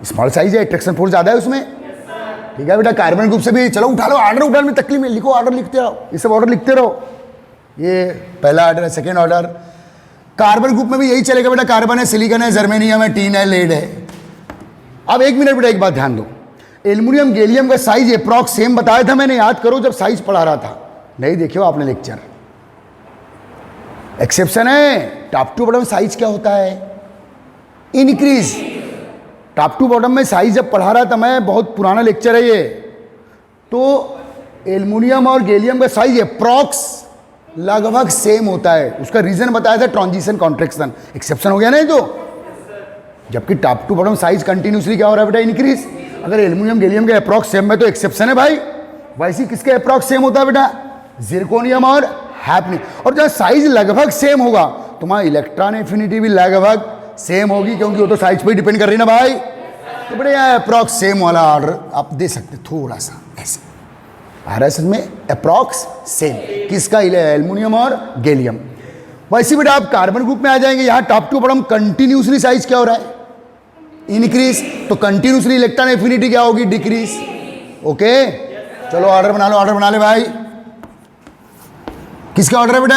स्मॉल साइज है, अट्रैक्शन फोर्स ज़्यादा है उसमें, ठीक है बेटा। कार्बन ग्रुप से भी चलो उठा लो, ऑर्डर उठाने में तकलीफ में लिखो, ऑर्डर लिखते रहो, ये सब ऑर्डर लिखते रहो। ये पहला ऑर्डर है, सेकेंड ऑर्डर। कार्बन ग्रुप में भी यही चलेगा बेटा, कार्बन है, सिलिकॉन है, जर्मेनियम है, टीन है, लेड है। अब एक मिनट बेटा, एक बात ध्यान दो, एल्युमिनियम गैलियम का साइज अप्रॉक्स सेम बताया था मैंने, याद करो जब साइज पढ़ा रहा था। नहीं देखियो आपने लेक्चर, एक्सेप्शन है। टॉप टू बॉटम साइज क्या होता है? इंक्रीज। टॉप टू बॉटम में साइज जब पढ़ा रहा था मैं, बहुत पुराना लेक्चर है ये, तो एल्युमिनियम और गैलियम का साइज अप्रॉक्स लगभग सेम होता है। उसका रीजन बताया था ट्रांजिशन कॉन्ट्रैक्शन। एक्सेप्शन हो गया नहीं तो, जबकि top to bottom size continuously क्या हो रहा है बेटा? इंक्रीज। अगर एल्युमिनियम गैलियम के अप्रॉक्स सेम है तो एक्सेप्शन है भाई। वैसे किसके अप्रॉक्स सेम होता है बेटा? जिरकोनियम और हैफनी। और जब साइज लगभग सेम होगा तो वहां इलेक्ट्रॉन एफिनिटी भी लगभग सेम होगी, क्योंकि वो तो साइज पे डिपेंड कर रही है ना भाई। तो बड़े अप्रॉक्स सेम वाला ऑर्डर आप दे सकते, थोड़ा सा ऐसे आ रहा है में, अप्रॉक्स सेम किसका? एल्युमिनियम और गैलियम। वैसे बेटा आप कार्बन ग्रुप में आ जाएंगे, यहाँ top to bottom continuously size क्या हो रहा है? इंक्रीज। तो कंटिन्यूसली इलेक्ट्रॉन एफिनिटी क्या होगी? डिक्रीज। ओके चलो ऑर्डर बना लो, ऑर्डर बना ले भाई। किसका ऑर्डर है बेटा?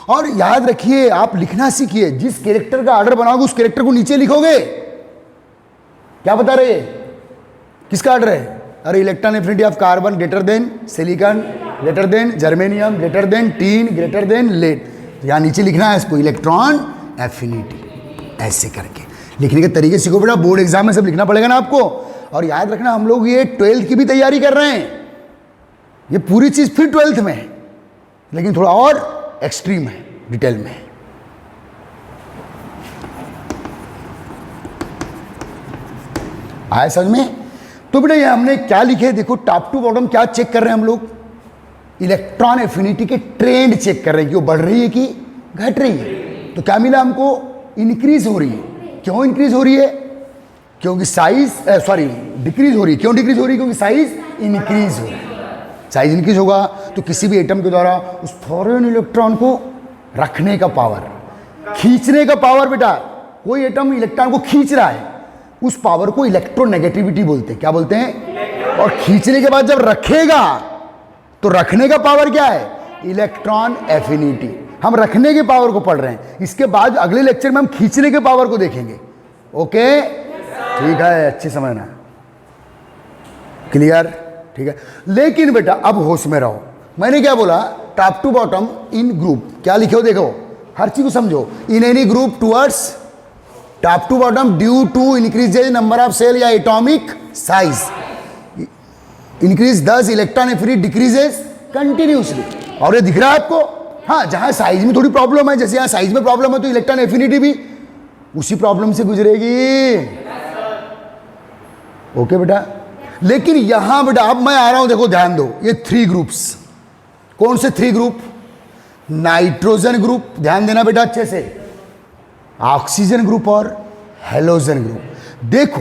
और याद रखिए, आप लिखना सीखिए, जिस कैरेक्टर का ऑर्डर बनाओगे उस कैरेक्टर को नीचे लिखोगे। क्या बता रहे हैं? किसका ऑर्डर है? अरे electron affinity of carbon greater than silicon, greater than germanium, greater than tin, greater than lead. यहाँ नीचे लिखना है इसको, इलेक्ट्रॉन एफिनिटी। ऐसे करके लिखने के तरीके सीखो बेटा, बोर्ड एग्जाम में सब लिखना पड़ेगा ना आपको। और याद रखना, हम लोग ये 12th की भी तैयारी कर रहे हैं, ये पूरी चीज फिर 12th में है, लेकिन थोड़ा और एक्सट्रीम है, डिटेल में है। आया समझ में? तो बेटा ये हमने क्या लिखे, देखो टॉप टू बॉटम क्या चेक कर रहे हैं हम लोग? इलेक्ट्रॉन एफिनिटी के ट्रेंड चेक कर रहे हैं कि वो बढ़ रही है कि घट रही है। तो क्या मिला हमको? इंक्रीज हो रही है। क्यों इंक्रीज हो रही है? क्योंकि साइज डिक्रीज हो रही है। क्यों डिक्रीज हो रही है? क्योंकि साइज इंक्रीज हो रही है। साइज इंक्रीज होगा तो किसी भी एटम के द्वारा उस फॉरेन इलेक्ट्रॉन को रखने का पावर, खींचने का पावर बेटा, कोई एटम इलेक्ट्रॉन को खींच रहा है उस पावर को इलेक्ट्रोनेगेटिविटी बोलते हैं। क्या बोलते हैं? और खींचने के बाद जब रखेगा तो रखने का पावर क्या है? Electron affinity. हम रखने के पावर को पढ़ रहे हैं, इसके बाद अगले लेक्चर में हम खींचने के पावर को देखेंगे। ओके ठीक है, अच्छी समझना, क्लियर? ठीक है। लेकिन बेटा अब होश में रहो, मैंने क्या बोला? Top to bottom in group, क्या लिखे हो देखो, हर चीज को समझो। In any group towards top to bottom due to increases number of cell या atomic size, increase thus electron affinity decreases continuously. और ये दिख रहा है आपको? हाँ, जहां साइज में थोड़ी प्रॉब्लम है, जैसे यहां साइज में प्रॉब्लम है तो इलेक्ट्रॉन एफिनिटी भी उसी प्रॉब्लम से गुजरेगी। ओके बेटा। लेकिन यहां बेटा अब मैं आ रहा हूं, देखो ध्यान दो, ये 3 ग्रुप्स, कौन से 3 ग्रुप? नाइट्रोजन ग्रुप, ध्यान देना बेटा अच्छे से, ऑक्सीजन ग्रुप और हेलोजन ग्रुप। देखो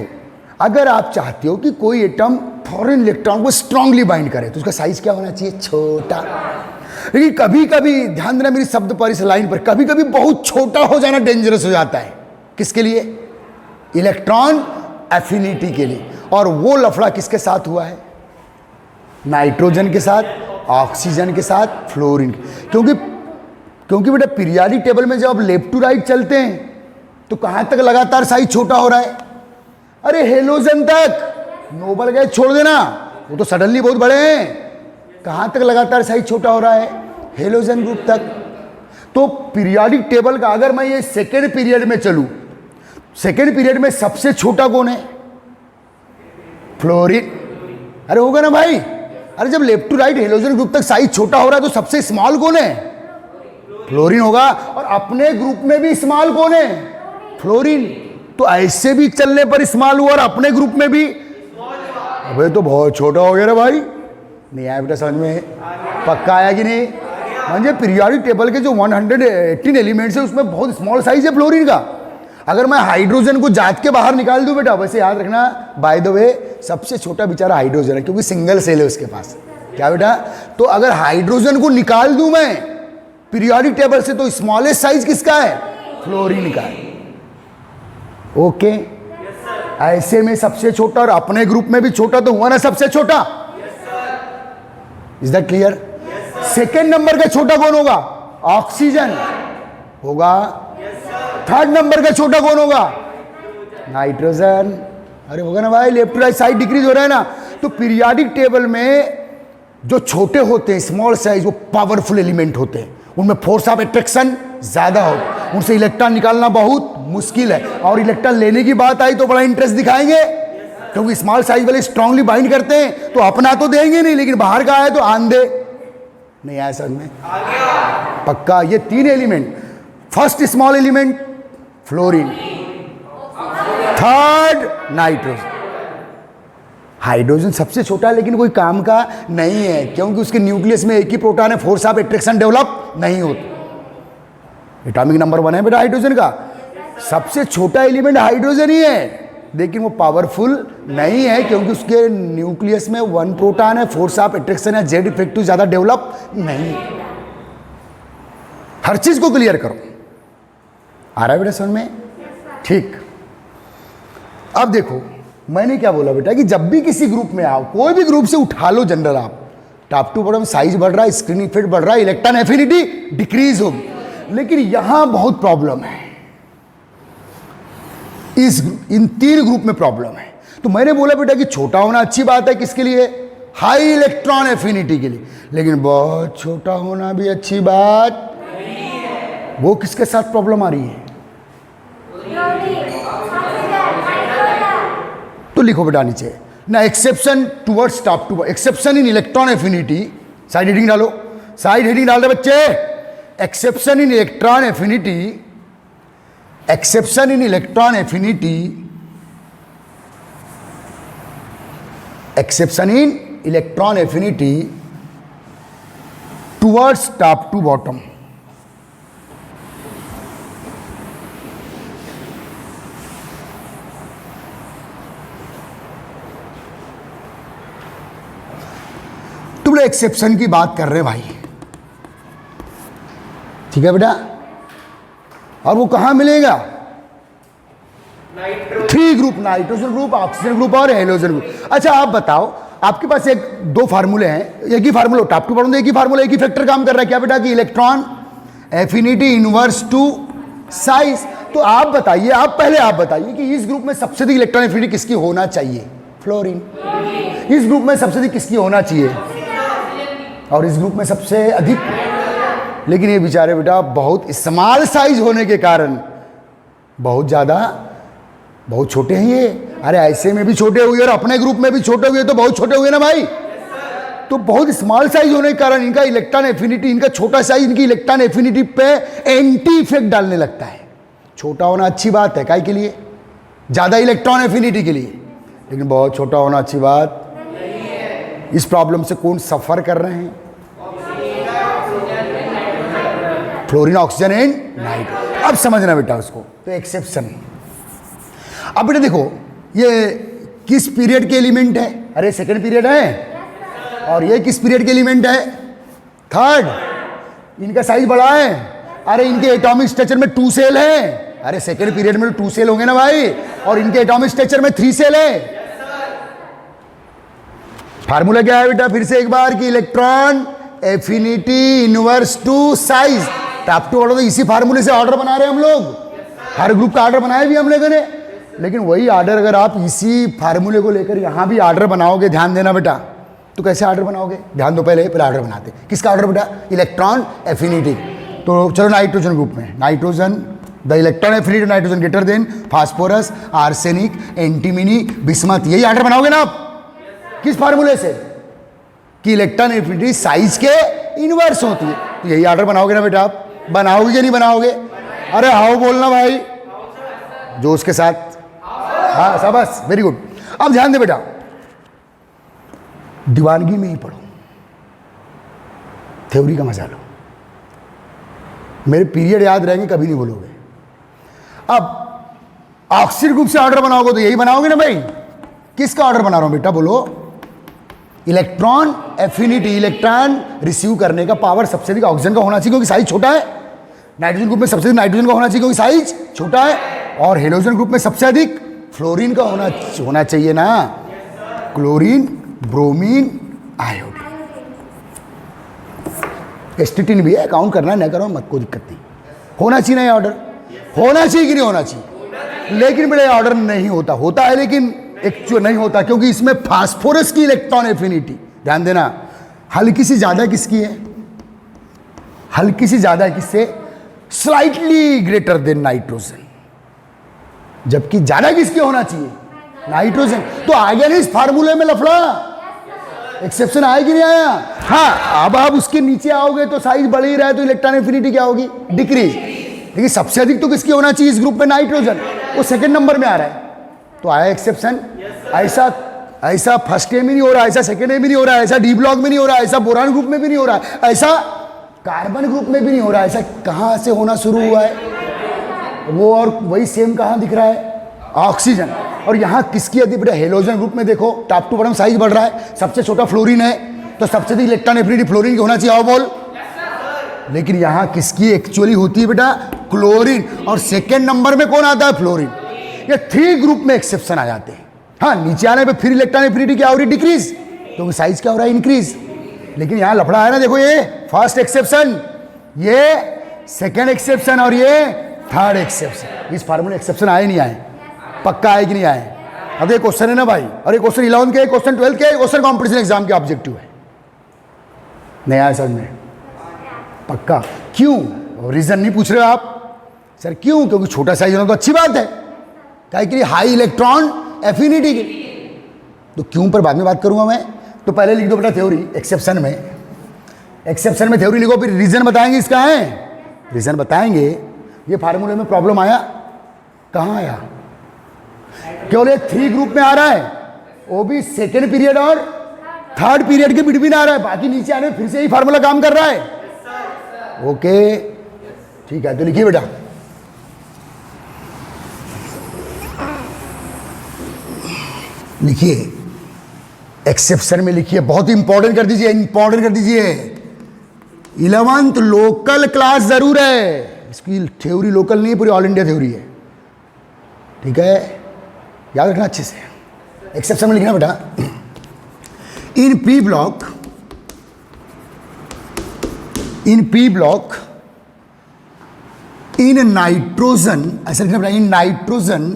अगर आप चाहते हो कि कोई एटम फॉरेन इलेक्ट्रॉन को स्ट्रांगली बाइंड करे तो उसका साइज क्या होना चाहिए? छोटा। लेकिन कभी कभी ध्यान देना मेरी शब्द पर, इस लाइन पर, कभी कभी बहुत छोटा हो जाना डेंजरस हो जाता है। किसके लिए? इलेक्ट्रॉन एफिनिटी के लिए। और वो लफड़ा किसके साथ हुआ है? नाइट्रोजन के साथ, ऑक्सीजन के साथ, फ्लोरीन। क्योंकि बेटा पीरियाडिक टेबल में जब आप लेफ्ट टू राइट चलते हैं तो कहां तक लगातार साइज छोटा हो रहा है? अरे हेलोजन तक। नोबल गैस छोड़ देना, वो तो सडनली बहुत बड़े हैं। कहां तक लगातार साइज छोटा हो रहा है? हेलोजन ग्रुप तक। तो पीरियाडिक टेबल का अगर मैं ये सेकेंड पीरियड में चलूं, सेकेंड पीरियड में सबसे छोटा कौन है? फ्लोरीन। अरे होगा ना भाई? अरे जब left to right halogen group तक साइज छोटा हो रहा है तो सबसे स्मॉल कौन है? फ्लोरीन होगा। और अपने ग्रुप में भी स्मॉल कौन है? फ्लोरीन। तो ऐसे भी चलने पर स्मॉल हुआ और अपने ग्रुप में भी, अबे तो बहुत छोटा हो गया रे भाई। नहीं आया बेटा समझ में? पक्का आया कि नहीं? म्हणजे पीरियोडिक टेबल के जो 118 एलिमेंट्स है उसमें बहुत स्मॉल साइज है फ्लोरीन का। अगर मैं हाइड्रोजन को जात के बाहर निकाल दूं बेटा, वैसे याद रखना बाय द वे सबसे छोटा बेचारा हाइड्रोजन है क्योंकि सिंगल सेल है उसके पास। क्या बेटा? तो अगर हाइड्रोजन को निकाल दूं मैं पीरियोडिक टेबल से तो स्मॉलेस्ट साइज किसका है? फ्लोरीन का है। ओके ऐसे में सबसे छोटा और अपने ग्रुप में भी छोटा तो हुआ ना सबसे छोटा। Is that clear? Second number का छोटा कौन होगा? ऑक्सीजन होगा। थर्ड नंबर का छोटा कौन होगा? नाइट्रोजन। अरे होगा ना भाई, left to right side decrease हो रहा है ना। तो पीरियोडिक टेबल में जो छोटे होते हैं स्मॉल साइज, वो पावरफुल एलिमेंट होते हैं, उनमें फोर्स ऑफ अट्रैक्शन ज्यादा होता है, उनसे इलेक्ट्रॉन निकालना बहुत मुश्किल है। और इलेक्ट्रॉन लेने की बात आई तो बड़ा इंटरेस्ट दिखाएंगे क्योंकि स्मॉल साइज वाले स्ट्रांगली बाइंड करते हैं तो अपना तो देंगे नहीं, लेकिन बाहर का है तो आंधे नहीं आया समझ में? पक्का। ये 3 element, first small element fluorine, third nitrogen. Hydrogen सबसे छोटा है लेकिन कोई काम का नहीं है क्योंकि उसके न्यूक्लियस में एक ही प्रोटॉन है, फोर्स ऑफ अट्रैक्शन डेवलप नहीं होता। एटॉमिक नंबर 1 है बेटा हाइड्रोजन का। सबसे छोटा एलिमेंट हाइड्रोजन ही है लेकिन वो पावरफुल नहीं है क्योंकि उसके न्यूक्लियस में 1 प्रोटॉन है, फोर्स ऑफ अट्रैक्शन या जेड इफेक्टिव ज्यादा डेवलप नहीं। हर चीज को क्लियर करो। आ रहा है बेटा समझ में? ठीक। अब देखो मैंने क्या बोला बेटा कि जब भी किसी ग्रुप में आओ, कोई भी ग्रुप से उठा लो जनरल, आप टॉप टू बॉटम साइज बढ़ रहा है, स्क्रीन इफेक्ट बढ़ रहा है, इलेक्ट्रॉन एफिनिटी डिक्रीज होगी। लेकिन यहां बहुत प्रॉब्लम है, इन 3 ग्रुप में प्रॉब्लम है। तो मैंने बोला बेटा कि छोटा होना अच्छी बात है, किसके लिए? हाई इलेक्ट्रॉन एफिनिटी के लिए। लेकिन बहुत छोटा होना भी अच्छी बात नहीं है। वो किसके साथ प्रॉब्लम आ रही है? तो लिखो बेटा नीचे ना, exception towards top to, exception in electron affinity, side heading डालो, साइड हेडिंग डाल दे बच्चे। Exception in electron affinity, exception in electron affinity, exception in electron affinity towards top to bottom. तुम लोग एक्सेप्शन की बात कर रहे हैं भाई, ठीक है बेटा? और वो कहां मिलेगा? 3 group, nitrogen group, oxygen group और हेलोजन ग्रुप। अच्छा आप बताओ, आपके पास एक दो फार्मूले हैं, एक ही फार्मूला टॉप टू बॉटम, एक ही फार्मूला, एक ही फैक्टर काम कर रहा है। क्या बेटा कि electron affinity inverse to size. तो आप बताइए, आप बताइए कि इस ग्रुप में सबसे अधिक इलेक्ट्रॉन एफिनिटी किसकी होना चाहिए? फ्लोरीन। इस ग्रुप में सबसे अधिक किसकी होना चाहिए? और इस ग्रुप में सबसे अधिक, लेकिन ये बेचारे बेटा बहुत स्मॉल साइज होने के कारण बहुत छोटे हैं ये। अरे ऐसे में भी छोटे हुए और अपने ग्रुप में भी छोटे हुए, तो बहुत छोटे हुए ना भाई। तो बहुत स्मॉल साइज होने के कारण इनका इलेक्ट्रॉन एफिनिटी, इनका छोटा साइज इनकी इलेक्ट्रॉन एफिनिटी पे एंटी इफेक्ट डालने लगता है। छोटा होना अच्छी बात है, काय के लिए? ज्यादा इलेक्ट्रॉन एफिनिटी के लिए, लेकिन बहुत छोटा होना अच्छी बात नहीं है। इस प्रॉब्लम से कौन सफर कर रहे हैं? Fluorine, oxygen and nitrogen. अब समझना बेटा उसको, तो एक्सेप्शन। अब बेटा देखो, ये किस पीरियड के एलिमेंट है? अरे सेकंड पीरियड है। और ये किस पीरियड के एलिमेंट है? थर्ड। इनका साइज बड़ा है। अरे इनके एटॉमिक स्ट्रक्चर में 2 सेल है। अरे सेकंड पीरियड में 2 सेल होंगे ना भाई, और इनके एटॉमिक स्ट्रक्चर में 3 सेल है। फार्मूला क्या है बेटा? फिर से एक बार कि electron affinity inverse to size. Top to order, इसी फार्मूले से ऑर्डर बना रहे हैं हम लोग। हर ग्रुप का ऑर्डर बनाया भी हम लोगों ने, लेकिन वही ऑर्डर अगर आप इसी फार्मूले को लेकर यहां भी ऑर्डर बनाओगे, ध्यान देना बेटा, तो कैसे ऑर्डर बनाओगे? ध्यान दो, पहले ऑर्डर बनाते। किसका ऑर्डर बेटा? Electron affinity. तो चलो नाइट्रोजन ग्रुप में, nitrogen, the electron affinity nitrogen greater than phosphorus, arsenic, antimony, bismuth. यही ऑर्डर बनाओगे ना आप? किस फार्मूले से? कि इलेक्ट्रॉन एफिनिटी साइज के इनवर्स होती है। तो यही ऑर्डर बनाओगे ना बेटा आप? बनाओगे या नहीं बनाओगे? अरे हाउ बोलना भाई, जोश के साथ। हाँ शाबाश, वेरी गुड। अब ध्यान दे बेटा, दीवानगी में ही पढ़ो, थ्योरी का मजा लो। मेरे पीरियड याद रहेंगे, कभी नहीं भूलोगे। अब ऑक्सीजन ग्रुप से ऑर्डर बनाओगे तो यही बनाओगे ना भाई? किसका ऑर्डर बना रहा हूं बेटा? बोलो। इलेक्ट्रॉन एफिनिटी, इलेक्ट्रॉन रिसीव करने का पावर सबसे अधिक ऑक्सीजन का होना चाहिए क्योंकि साइज छोटा है। नाइट्रोजन ग्रुप में सबसे अधिक नाइट्रोजन का होना चाहिए क्योंकि साइज छोटा है। और हेलोजन ग्रुप में सबसे अधिक फ्लोरीन का होना चाहिए ना। क्लोरीन, ब्रोमीन, आयोडीन, एस्टिटिन भी है, काउंट करना है, न करो मत, कोई दिक्कत नहीं। होना चाहिए ना ऑर्डर? होना चाहिए कि नहीं होना चाहिए? लेकिन बड़े ऑर्डर नहीं होता है, लेकिन एक्चुअल नहीं होता क्योंकि इसमें फास्फोरस की इलेक्ट्रॉन एफिनिटी, ध्यान देना, हल्की सी ज्यादा किसकी है? हल्की सी ज्यादा किससे? Slightly greater than nitrogen. जबकि ज्यादा किसकी होना चाहिए? नाइट्रोजन। तो आ गया नहीं इस फार्मूले में लफड़ा? एक्सेप्शन आया कि नहीं आया? हाँ, अब आप उसके नीचे आओगे तो साइज बढ़ ही रहा है, तो इलेक्ट्रॉन एफिनिटी क्या होगी? डिक्रीज। लेकिन सबसे अधिक तो किसकी होना चाहिए इस ग्रुप में? नाइट्रोजन। वो सेकंड नंबर में आ रहा है, तो आया एक्सेप्शन। ऐसा फर्स्ट ए में नहीं हो रहा, ऐसा सेकंड ए में नहीं हो रहा, ऐसा डी ब्लॉक में नहीं हो रहा, ऐसा बोरान ग्रुप में भी नहीं हो रहा, ऐसा कार्बन ग्रुप में भी नहीं हो रहा। ऐसा कहां से होना शुरू हुआ है? वो और वही सेम कहां दिख रहा है? ऑक्सीजन। और यहां किसकी अधिक? हेलोजन ग्रुप में देखो, टॉप टू बॉटम साइज बढ़ रहा है, सबसे छोटा फ्लोरीन है, तो सबसे अधिक इलेक्ट्रॉन एफिनिटी फ्लोरीन की होना चाहिए। आओ बोल। लेकिन यहां किसकी एक्चुअली होती है बेटा? क्लोरीन। और सेकेंड नंबर में कौन आता है? फ्लोरीन। ये 3 ग्रुप में एक्सेप्शन आ जाते हैं। हाँ, नीचे आने पे फिर इलेक्ट्रॉन एफिनिटी क्या हो रही? डिक्रीज। तो साइज क्या हो रहा है? इंक्रीज। लेकिन यहां लफड़ा है ना, देखो, ये फर्स्ट एक्सेप्शन, ये सेकेंड एक्सेप्शन और ये थर्ड एक्सेप्शन। इस फार्मूले एक्सेप्शन आए नहीं आए? पक्का आए कि नहीं आए? अब ये क्वेश्चन है ना भाई, और ये क्वेश्चन 11 के, क्वेश्चन 12 के, क्वेश्चन कॉम्पिटिशन एग्जाम के ऑब्जेक्टिव है। नहीं आया समझ में? पक्का। क्यों? रीजन नहीं पूछ रहे हो आप? सर क्यों? क्योंकि छोटा साइज होना तो अच्छी बात है, क्या के लिए? हाई इलेक्ट्रॉन एफिनिटी के लिए। तो क्यों पर बाद में बात करूंगा मैं। तो पहले लिख दो बेटा थ्योरी। एक्सेप्शन में थ्योरी लिखो, फिर रीजन बताएंगे इसका है, रीजन बताएंगे। ये फार्मूले में प्रॉब्लम आया, कहां आया? केवल 3 ग्रुप में आ रहा है, वो भी सेकेंड पीरियड और थर्ड पीरियड के बिटवीन आ रहा है। बाकी नीचे आने फिर से ही फार्मूला काम कर रहा है। ओके ठीक है, तो लिखिए बेटा। लिखिए एक्सेप्शन में लिखिए, बहुत इंपॉर्टेंट कर दीजिए, इंपॉर्टेंट कर दीजिए। 11th लोकल क्लास जरूर है, इसकी थ्योरी लोकल नहीं है, पूरी ऑल इंडिया थ्योरी है, ठीक है। याद रखना अच्छे से, एक्सेप्शन में लिखना बेटा। In P block, in P block, in nitrogen, ऐसा लिखना बेटा, in nitrogen,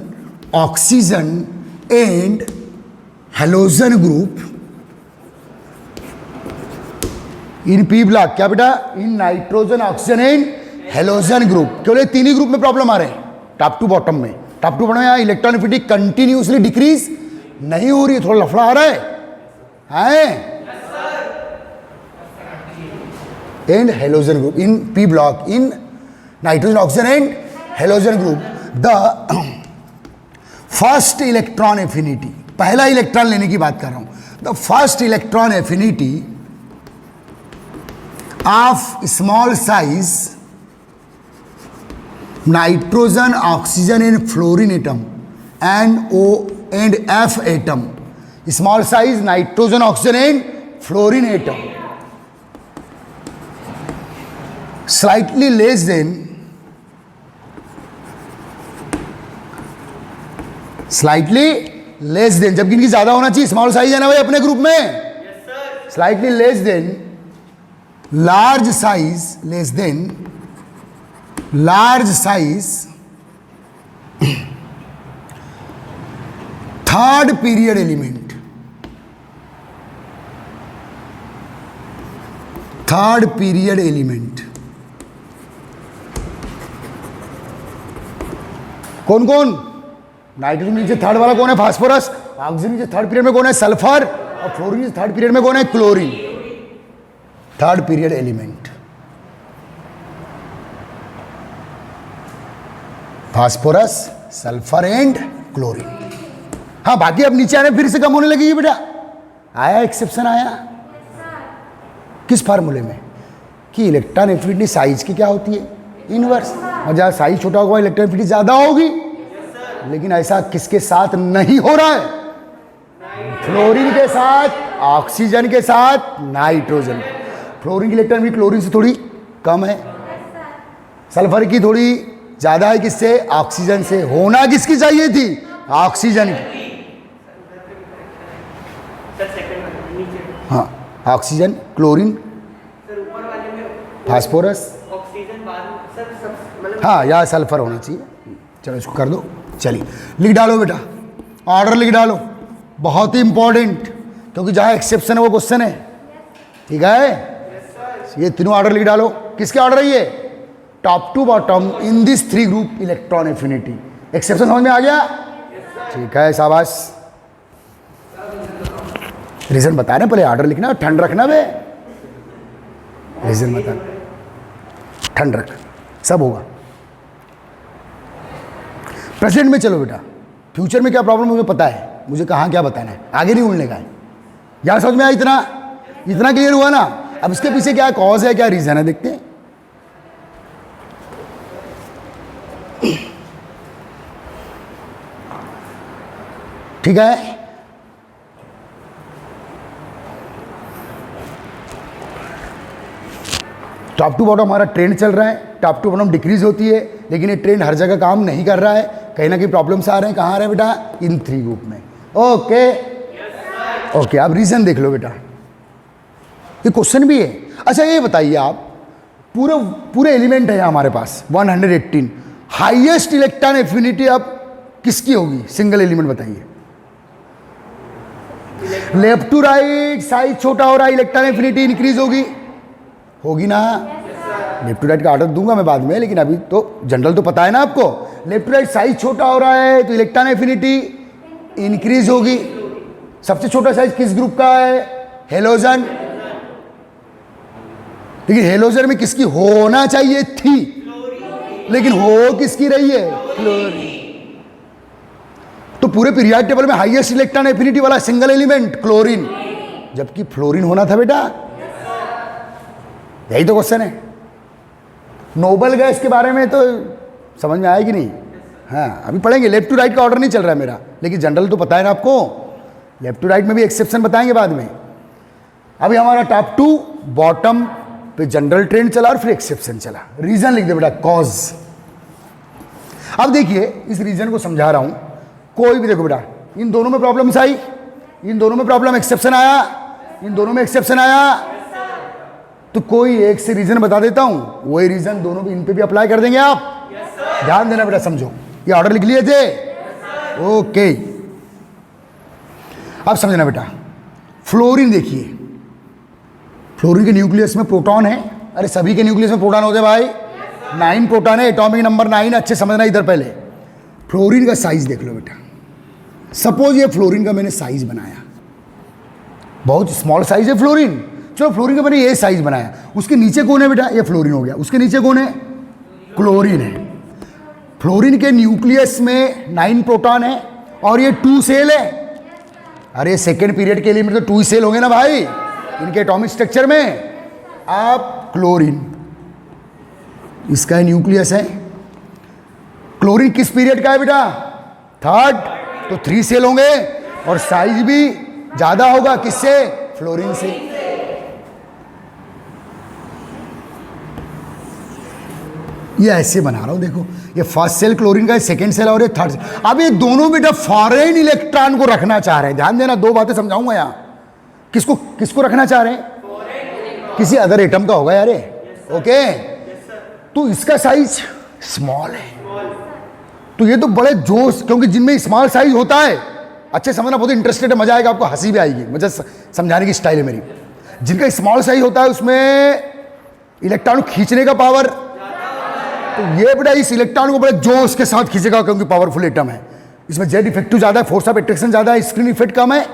oxygen and halogen group, in P block क्या बेटा, in nitrogen, oxygen and halogen group, केवल ये तीन ही ग्रुप में प्रॉब्लम आ रहे हैं टॉप टू बॉटम में। टॉप टू बॉटम में यहाँ इलेक्ट्रॉन एफिनिटी कंटिन्यूसली डिक्रीज नहीं हो रही है, थोड़ा लफड़ा आ रहा है and halogen group, in P block, in nitrogen, oxygen and halogen group, the first electron affinity, पहला इलेक्ट्रॉन लेने की बात कर रहा हूं, the first electron affinity of small size nitrogen, oxygen and fluorine atom and F atom, small size nitrogen, oxygen and fluorine atom slightly less than, slightly less than, जबकि इनकी ज्यादा होना चाहिए, स्मॉल साइज है ना भाई अपने ग्रुप में, slightly less than large size, less than large size third period element, third period element कौन कौन, नाइट्रोजन नीचे थर्ड वाला कौन है, फास्फोरस, ऑक्सीजन नीचे थर्ड पीरियड में कौन है, सल्फर, और फ्लोरीन नीचे थर्ड पीरियड में कौन है, chlorine, third period element, phosphorus, sulphur and chlorine. हाँ बाकी अब नीचे आने फिर से कम होने लगेगी बेटा, आया एक्सेप्शन आया, किस फार्मूले में, कि इलेक्ट्रॉन एफिनिटी साइज की क्या होती है, इनवर्स, और जहां साइज छोटा होगा इलेक्ट्रॉन एफिनिटी ज्यादा होगी, लेकिन ऐसा किसके साथ नहीं हो रहा है, फ्लोरीन के साथ, ऑक्सीजन के साथ, नाइट्रोजन, फ्लोरीन की इलेक्ट्रॉन एफिनिटी क्लोरीन से थोड़ी कम है, सल्फर की थोड़ी ज्यादा है, किससे, ऑक्सीजन से, होना किसकी चाहिए थी, ऑक्सीजन की, हाँ ऑक्सीजन, क्लोरीन, फास्फोरस, हाँ या सल्फर होना चाहिए। चलो इसको कर दो, चलिए लिख डालो बेटा, ऑर्डर लिख डालो, बहुत ही इंपॉर्टेंट, क्योंकि जहां एक्सेप्शन है वो क्वेश्चन है, ठीक है। ये तीनों ऑर्डर लिख डालो, किसके ऑर्डर है ये, top to bottom in this three group electron affinity, exception समझ में आ गया, ठीक है शाबाश। रीजन बता रहे पहले, ऑर्डर लिखना, ठंड रखना बे, रीजन बता, ठंड रख, सब होगा। प्रेजेंट में चलो बेटा, फ्यूचर में क्या प्रॉब्लम मुझे पता है, मुझे कहाँ क्या बताना है, आगे नहीं उड़ने का है, यार समझ में आया, इतना इतना क्लियर हुआ ना। अब इसके पीछे क्या कॉज है, क्या रीजन है, देखते हैं। ठीक है, टॉप टू बॉटम हमारा ट्रेंड चल रहा है, टॉप टू बॉटम डिक्रीज होती है, लेकिन ये ट्रेंड हर जगह काम नहीं कर रहा है, कहीं ना कहीं प्रॉब्लम्स आ रहे हैं, कहाँ आ रहे हैं बेटा, इन थ्री ग्रुप में। ओके ओके, अब रीजन देख लो बेटा, ये क्वेश्चन भी है। अच्छा ये बताइए आप, पूरे एलिमेंट है हमारे पास 118, हाईएस्ट इलेक्ट्रॉन एफिनिटी अब किसकी होगी, सिंगल एलिमेंट बताइए। लेफ्ट टू राइट साइज छोटा हो रहा है, इलेक्ट्रॉन एफिनिटी इंक्रीज होगी ना। लेफ्ट टू राइट का ऑर्डर दूंगा मैं बाद में, लेकिन अभी तो जनरल तो पता है ना आपको, लेफ्ट टू राइट साइज छोटा हो रहा है तो इलेक्ट्रॉन एफिनिटी इंक्रीज होगी। सबसे छोटा साइज किस ग्रुप का है, हेलोजन, लेकिन हेलोजन में किसकी होना चाहिए थी, लेकिन हो किसकी रही है, क्लोरीन। तो पूरे पीरियड टेबल में हाईएस्ट इलेक्ट्रॉन एफिनिटी वाला सिंगल एलिमेंट क्लोरीन, जबकि फ्लोरीन होना था बेटा, यही तो क्वेश्चन है। नोबल गैस के बारे में तो समझ में आएगी नहीं, हाँ अभी पढ़ेंगे। लेफ्ट टू राइट का ऑर्डर नहीं चल रहा है मेरा, लेकिन जनरल तो पता है ना आपको, लेफ्ट टू राइट में भी एक्सेप्शन बताएंगे बाद में। अभी हमारा टॉप टू बॉटम पे जनरल ट्रेंड चला और फिर एक्सेप्शन चला। रीजन लिख दे बेटा, कॉज। अब देखिए इस रीजन को समझा रहा हूं, कोई भी देखो बेटा, इन दोनों में प्रॉब्लम्स आई, इन दोनों में प्रॉब्लम एक्सेप्शन आया, इन दोनों में एक्सेप्शन आया, तो कोई एक से रीजन बता देता हूं, वही रीजन दोनों भी इन पे भी अप्लाई कर देंगे आप। ध्यान देना बेटा, समझो, ये ऑर्डर लिख लिए थे, ओके। अब समझना बेटा, फ्लोरीन देखिए, फ्लोरीन के न्यूक्लियस में प्रोटॉन है। अरे सभी के न्यूक्लियस में प्रोटॉन होते हैं भाई, 9 प्रोटॉन है, एटॉमिक नंबर 9। अच्छे समझना इधर पहले, फ्लोरीन का साइज देख लो बेटा। सपोज ये फ्लोरीन का मैंने साइज बनाया, बहुत स्मॉल साइज है फ्लोरीन, चलो फ्लोरीन का मैंने ये साइज बनाया, उसके नीचे कौन है बेटा, ये फ्लोरीन हो गया, उसके नीचे कौन है, क्लोरीन है। फ्लोरीन के न्यूक्लियस में 9 प्रोटॉन है और ये 2 सेल है। अरे सेकेंड पीरियड के लिए मतलब 2 सेल होंगे ना भाई इनके एटॉमिक स्ट्रक्चर में। आप क्लोरीन, इसका न्यूक्लियस है, क्लोरीन किस पीरियड का है बेटा, 3rd, तो 3 सेल होंगे और साइज भी ज्यादा होगा, किससे, फ्लोरीन से। ये ऐसे बना रहा हूं देखो, ये फर्स्ट सेल क्लोरीन का है, सेकेंड सेल और ये थर्ड सेल। अब ये दोनों बेटा फॉरेन इलेक्ट्रॉन को रखना चाह रहे हैं। ध्यान देना, 2 बातें समझाऊंगा यहां। किसको किसको रखना चाह रहे हैं, किसी अदर एटम का होगा यार, ओके। तो इसका साइज स्मॉल है, तो ये तो बड़े जोश, क्योंकि जिनमें स्मॉल साइज होता है, अच्छे समझना, बहुत इंटरेस्टेड है, मजा आएगा आपको, हंसी भी आएगी, मुझे समझाने की स्टाइल है मेरी। जिनका स्मॉल साइज होता है उसमें इलेक्ट्रॉन खींचने का पावर, तो ये बेटा इस इलेक्ट्रॉन को बड़े जोश के साथ खींचेगा, क्योंकि पावरफुल एटम है। इसमें जेड इफेक्टिव ज्यादा है, फोर्स ऑफ अट्रैक्शन ज्यादा है, स्क्रीन इफेक्ट कम है,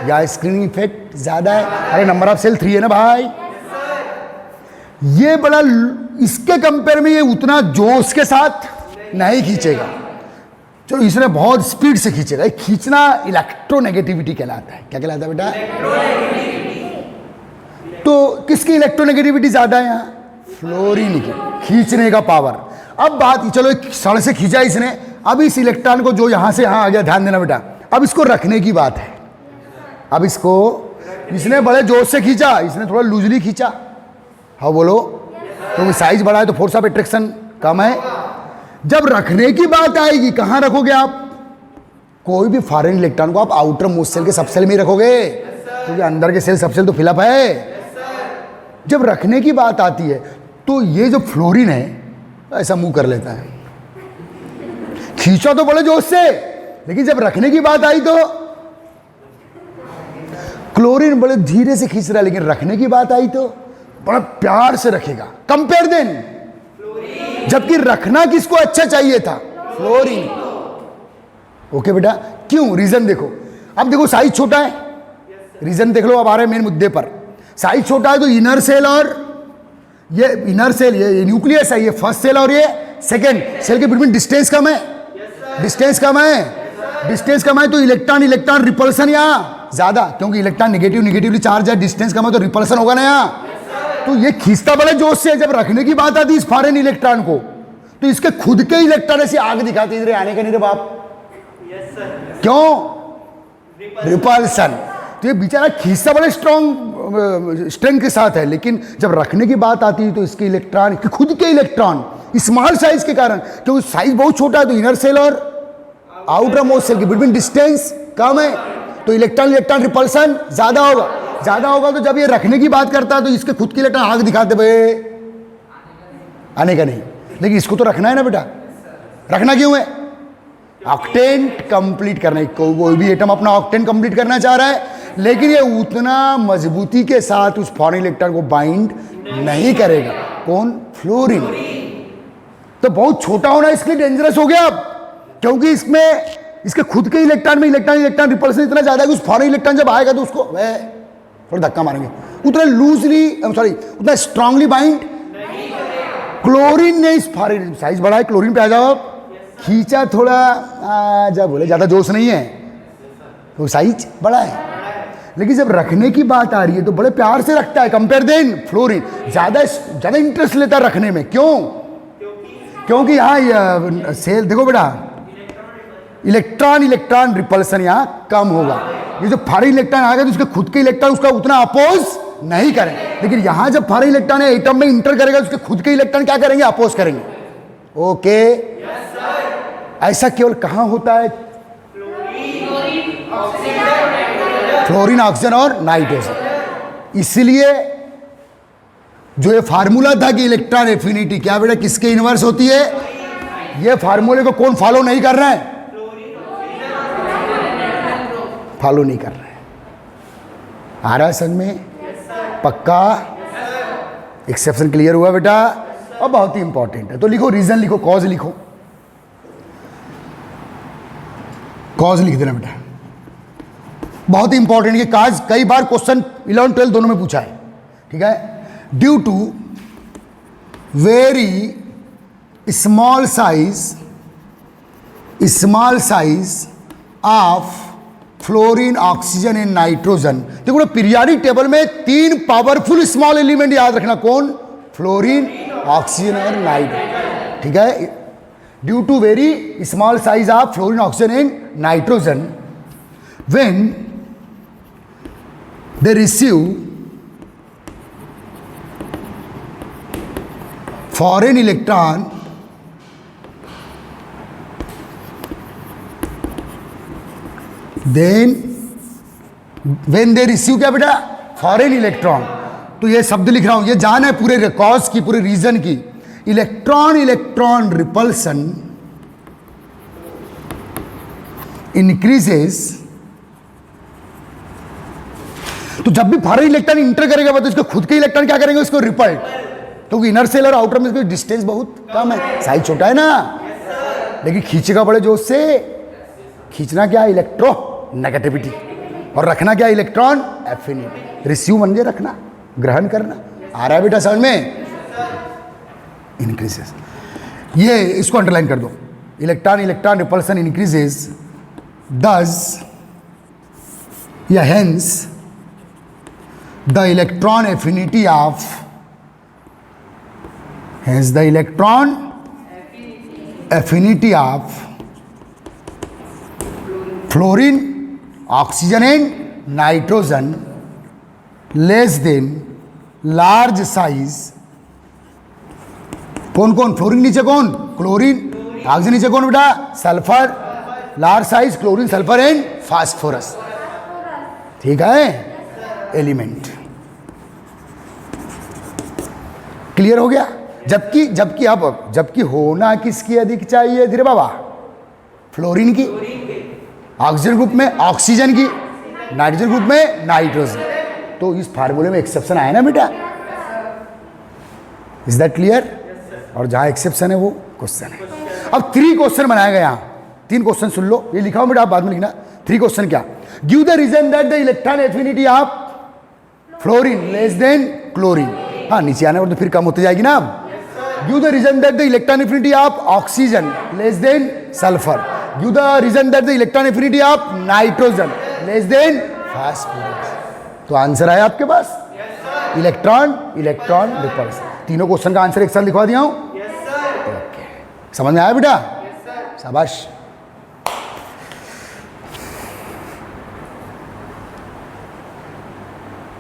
या स्क्रीनिंग इफेक्ट ज्यादा है। अरे नंबर ऑफ सेल 3 है ना भाई। ये बड़ा इसके कंपेयर में ये उतना जोश के साथ नहीं खींचेगा, चलो इसने बहुत स्पीड से खींचेगा। खींचना इलेक्ट्रोनेगेटिविटी कहलाता है। क्या कहलाता है बेटा, तो किसकी इलेक्ट्रोनेगेटिविटी ज्यादा है यहां, फ्लोरीन की, खींचने का पावर। अब बात, चलो एक सड़ से खींचा इसने, अब इस इलेक्ट्रॉन को जो यहां से यहां आ गया, ध्यान देना बेटा, अब इसको रखने की बात है। अब इसको इसने बड़े जोश से खींचा, इसने थोड़ा लूजली खींचा, हाँ बोलो, क्योंकि साइज बड़ा है तो फोर्स ऑफ अट्रैक्शन कम है। जब रखने की बात आएगी, कहां रखोगे आप, कोई भी फॉरेन इलेक्ट्रॉन को आप आउटर मोस्ट सेल के सब सेल में रखोगे, क्योंकि अंदर के सेल सब सेल तो फिलअप है। जब रखने की बात आती है तो ये जो फ्लोरीन है ऐसा मुंह कर लेता है, खींचा तो बड़े जोश से, लेकिन जब रखने की बात आई तो क्लोरीन बड़े धीरे से खींच रहा है, लेकिन रखने की बात आई तो बड़ा प्यार से रखेगा। कंपेयर देन, जबकि रखना किसको अच्छा चाहिए था, फ्लोरीन। ओके बेटा, क्यों, रीजन देखो। अब देखो साइज छोटा है, रीजन देख लो। अब आ रहे मेन मुद्दे पर। साइज छोटा है तो इनर सेल और ये इनर सेल, ये न्यूक्लियस है, ये फर्स्ट सेल और ये सेकेंड सेल के बिटवीन डिस्टेंस कम है, डिस्टेंस कम है, डिस्टेंस कम है, तो इलेक्ट्रॉन इलेक्ट्रॉन रिपल्सन यहाँ ज्यादा, क्योंकि इलेक्ट्रॉन निगेटिवली चार्ज है, डिस्टेंस कम है तो रिपल्सन होगा ना यहाँ। तो ये खींचता बड़े जोश से। जब रखने की बात आती है इस फॉरेन इलेक्ट्रॉन को, तो इसके खुद के इलेक्ट्रॉन ऐसी आग दिखाते, इधर आने का नहीं रे बाप, क्यों, रिपल्सन। तो ये बेचारा खींचता बड़े स्ट्रेंथ के साथ है, लेकिन जब रखने की बात आती है तो इसके इलेक्ट्रॉन, खुद के इलेक्ट्रॉन स्मॉल साइज के कारण, क्योंकि साइज बहुत छोटा है तो इनर सेल और आउटर मोस्ट सेल के बिटवीन डिस्टेंस कम है, तो इलेक्ट्रॉन इलेक्ट्रॉन रिपल्सन ज्यादा होगा, ज्यादा होगा। तो जब ये रखने की बात करता है तो इसके खुद के इलेक्ट्रॉन आग दिखाते, भाई आने का नहीं, लेकिन इसको तो रखना है ना बेटा। रखना क्यों है, ऑक्टेंट कंप्लीट करना, कोई भी एटम अपना ऑक्टेंट कंप्लीट करना चाह रहा है, लेकिन ये उतना मजबूती के साथ उस फॉरेन इलेक्ट्रॉन को बाइंड नहीं करेगा। कौन, फ्लोरीन। तो बहुत छोटा होना इसके लिए डेंजरस हो गया अब, क्योंकि इसमें इसके खुद के इलेक्ट्रॉन में इलेक्ट्रॉन इलेक्ट्रॉन रिपल्सन इतना ज्यादा है कि उस फॉरेन इलेक्ट्रॉन जब आएगा तो उसको वह थोड़ा धक्का मारेंगे, उतना लूजली, सॉरी उतना स्ट्रांगली बाइंड। क्लोरीन ने इस फॉरेन, साइज बड़ा है, क्लोरीन पे आ जाओ, खींचा थोड़ा, जब बोले ज्यादा जोश नहीं है तो साइज बड़ा है, लेकिन जब रखने की बात आ रही है तो बड़े प्यार से रखता है। कंपेयर देन फ्लोरीन ज्यादा इंटरेस्ट लेता है रखने में। क्यों, क्योंकि यहाँ सेल देखो बेटा, इलेक्ट्रॉन इलेक्ट्रॉन रिपल्सन यहाँ कम होगा। ये जो फॉरेन इलेक्ट्रॉन आ गया तो उसके खुद के इलेक्ट्रॉन उसका उतना अपोज नहीं करें, लेकिन यहां जब फॉरेन इलेक्ट्रॉन एटम में इंटर करेगा उसके खुद के इलेक्ट्रॉन क्या करेंगे, अपोज करेंगे। ओके, ऐसा केवल कहां होता है, फ्लोरीन, ऑक्सीजन और नाइट्रोजन। इसलिए जो ये फार्मूला था कि इलेक्ट्रॉन एफिनिटी क्या बेटा किसके इनवर्स होती है, ये फार्मूले को कौन फॉलो नहीं कर रहा है, फॉलो नहीं कर रहा है। आ रहा है समझ में? पक्का? एक्सेप्शन क्लियर हुआ बेटा? और बहुत ही इंपॉर्टेंट है, तो लिखो रीजन, लिखो कॉज, लिखो कॉज लिख देना बेटा, बहुत ही इंपॉर्टेंट। ये काज कई बार क्वेश्चन 11 12 दोनों में पूछा है, ठीक है। Due to very small size of fluorine, oxygen and nitrogen. देखो पीरियोडिक टेबल में 3 पावरफुल स्मॉल एलिमेंट याद रखना, कौन? फ्लोरीन, ऑक्सीजन और नाइट्रोजन, ठीक है। Due to very small size of fluorine, oxygen and nitrogen, when they receive foreign electron, then when they receive क्या बेटा? Foreign electron. तो ये शब्द लिख रहा हूं, ये जान है पूरे कॉज की, पूरे रीजन की। Electron repulsion increases. तो जब भी फॉरेन इलेक्ट्रॉन इंटर करेगा तो इसको खुद के इलेक्ट्रॉन क्या करेंगे, उसको रिपल्ट। तो इनर सेल और आउटर में इसको डिस्टेंस बहुत कम है, साइज छोटा है ना, लेकिन खींचेगा बड़े जोश से। खींचना क्या? इलेक्ट्रो नेगेटिविटी, और रखना क्या? Electron affinity. रिसीव म्हणजे रखना, ग्रहण करना। आ रहा है बेटा समझ में? इंक्रीजेस, ये इसको अंडरलाइन कर दो। इलेक्ट्रॉन रिपल्सन इंक्रीजेस, दस या hence the electron affinity of fluorine, oxygen and nitrogen less than large size। कौन कौन? फ्लोरीन नीचे कौन? क्लोरीन। ऑक्सीजन नीचे कौन बेटा? Sulphur. Large size chlorine, sulphur and phosphorus, ठीक है, एलिमेंट। क्लियर हो गया? जबकि होना किसकी अधिक चाहिए धीरे बाबा? फ्लोरीन की। ऑक्सीजन ग्रुप में ऑक्सीजन की, नाइट्रोजन ग्रुप में नाइट्रोजन। तो इस फार्मूले में एक्सेप्शन आया ना बेटा? Is that clear? और जहां एक्सेप्शन है वो क्वेश्चन है। अब 3 क्वेश्चन बनाया गया, 3 क्वेश्चन सुन लो, ये लिखा हो बेटा, आप बाद में लिखना। 3 क्वेश्चन क्या? Give the reason that the electron affinity of fluorine less than chlorine. हाँ, नीचे आने पर तो फिर कम होती जाएगी ना। अब give the reason that the electron affinity of oxygen less than sulphur. Give the reason that the electron affinity of nitrogen less than phosphorus. तो आंसर आया आपके पास, इलेक्ट्रॉन रिपल्सन। तीनों क्वेश्चन का आंसर एक साथ लिखवा दिया हूं। समझ में आया बेटा? शाबाश।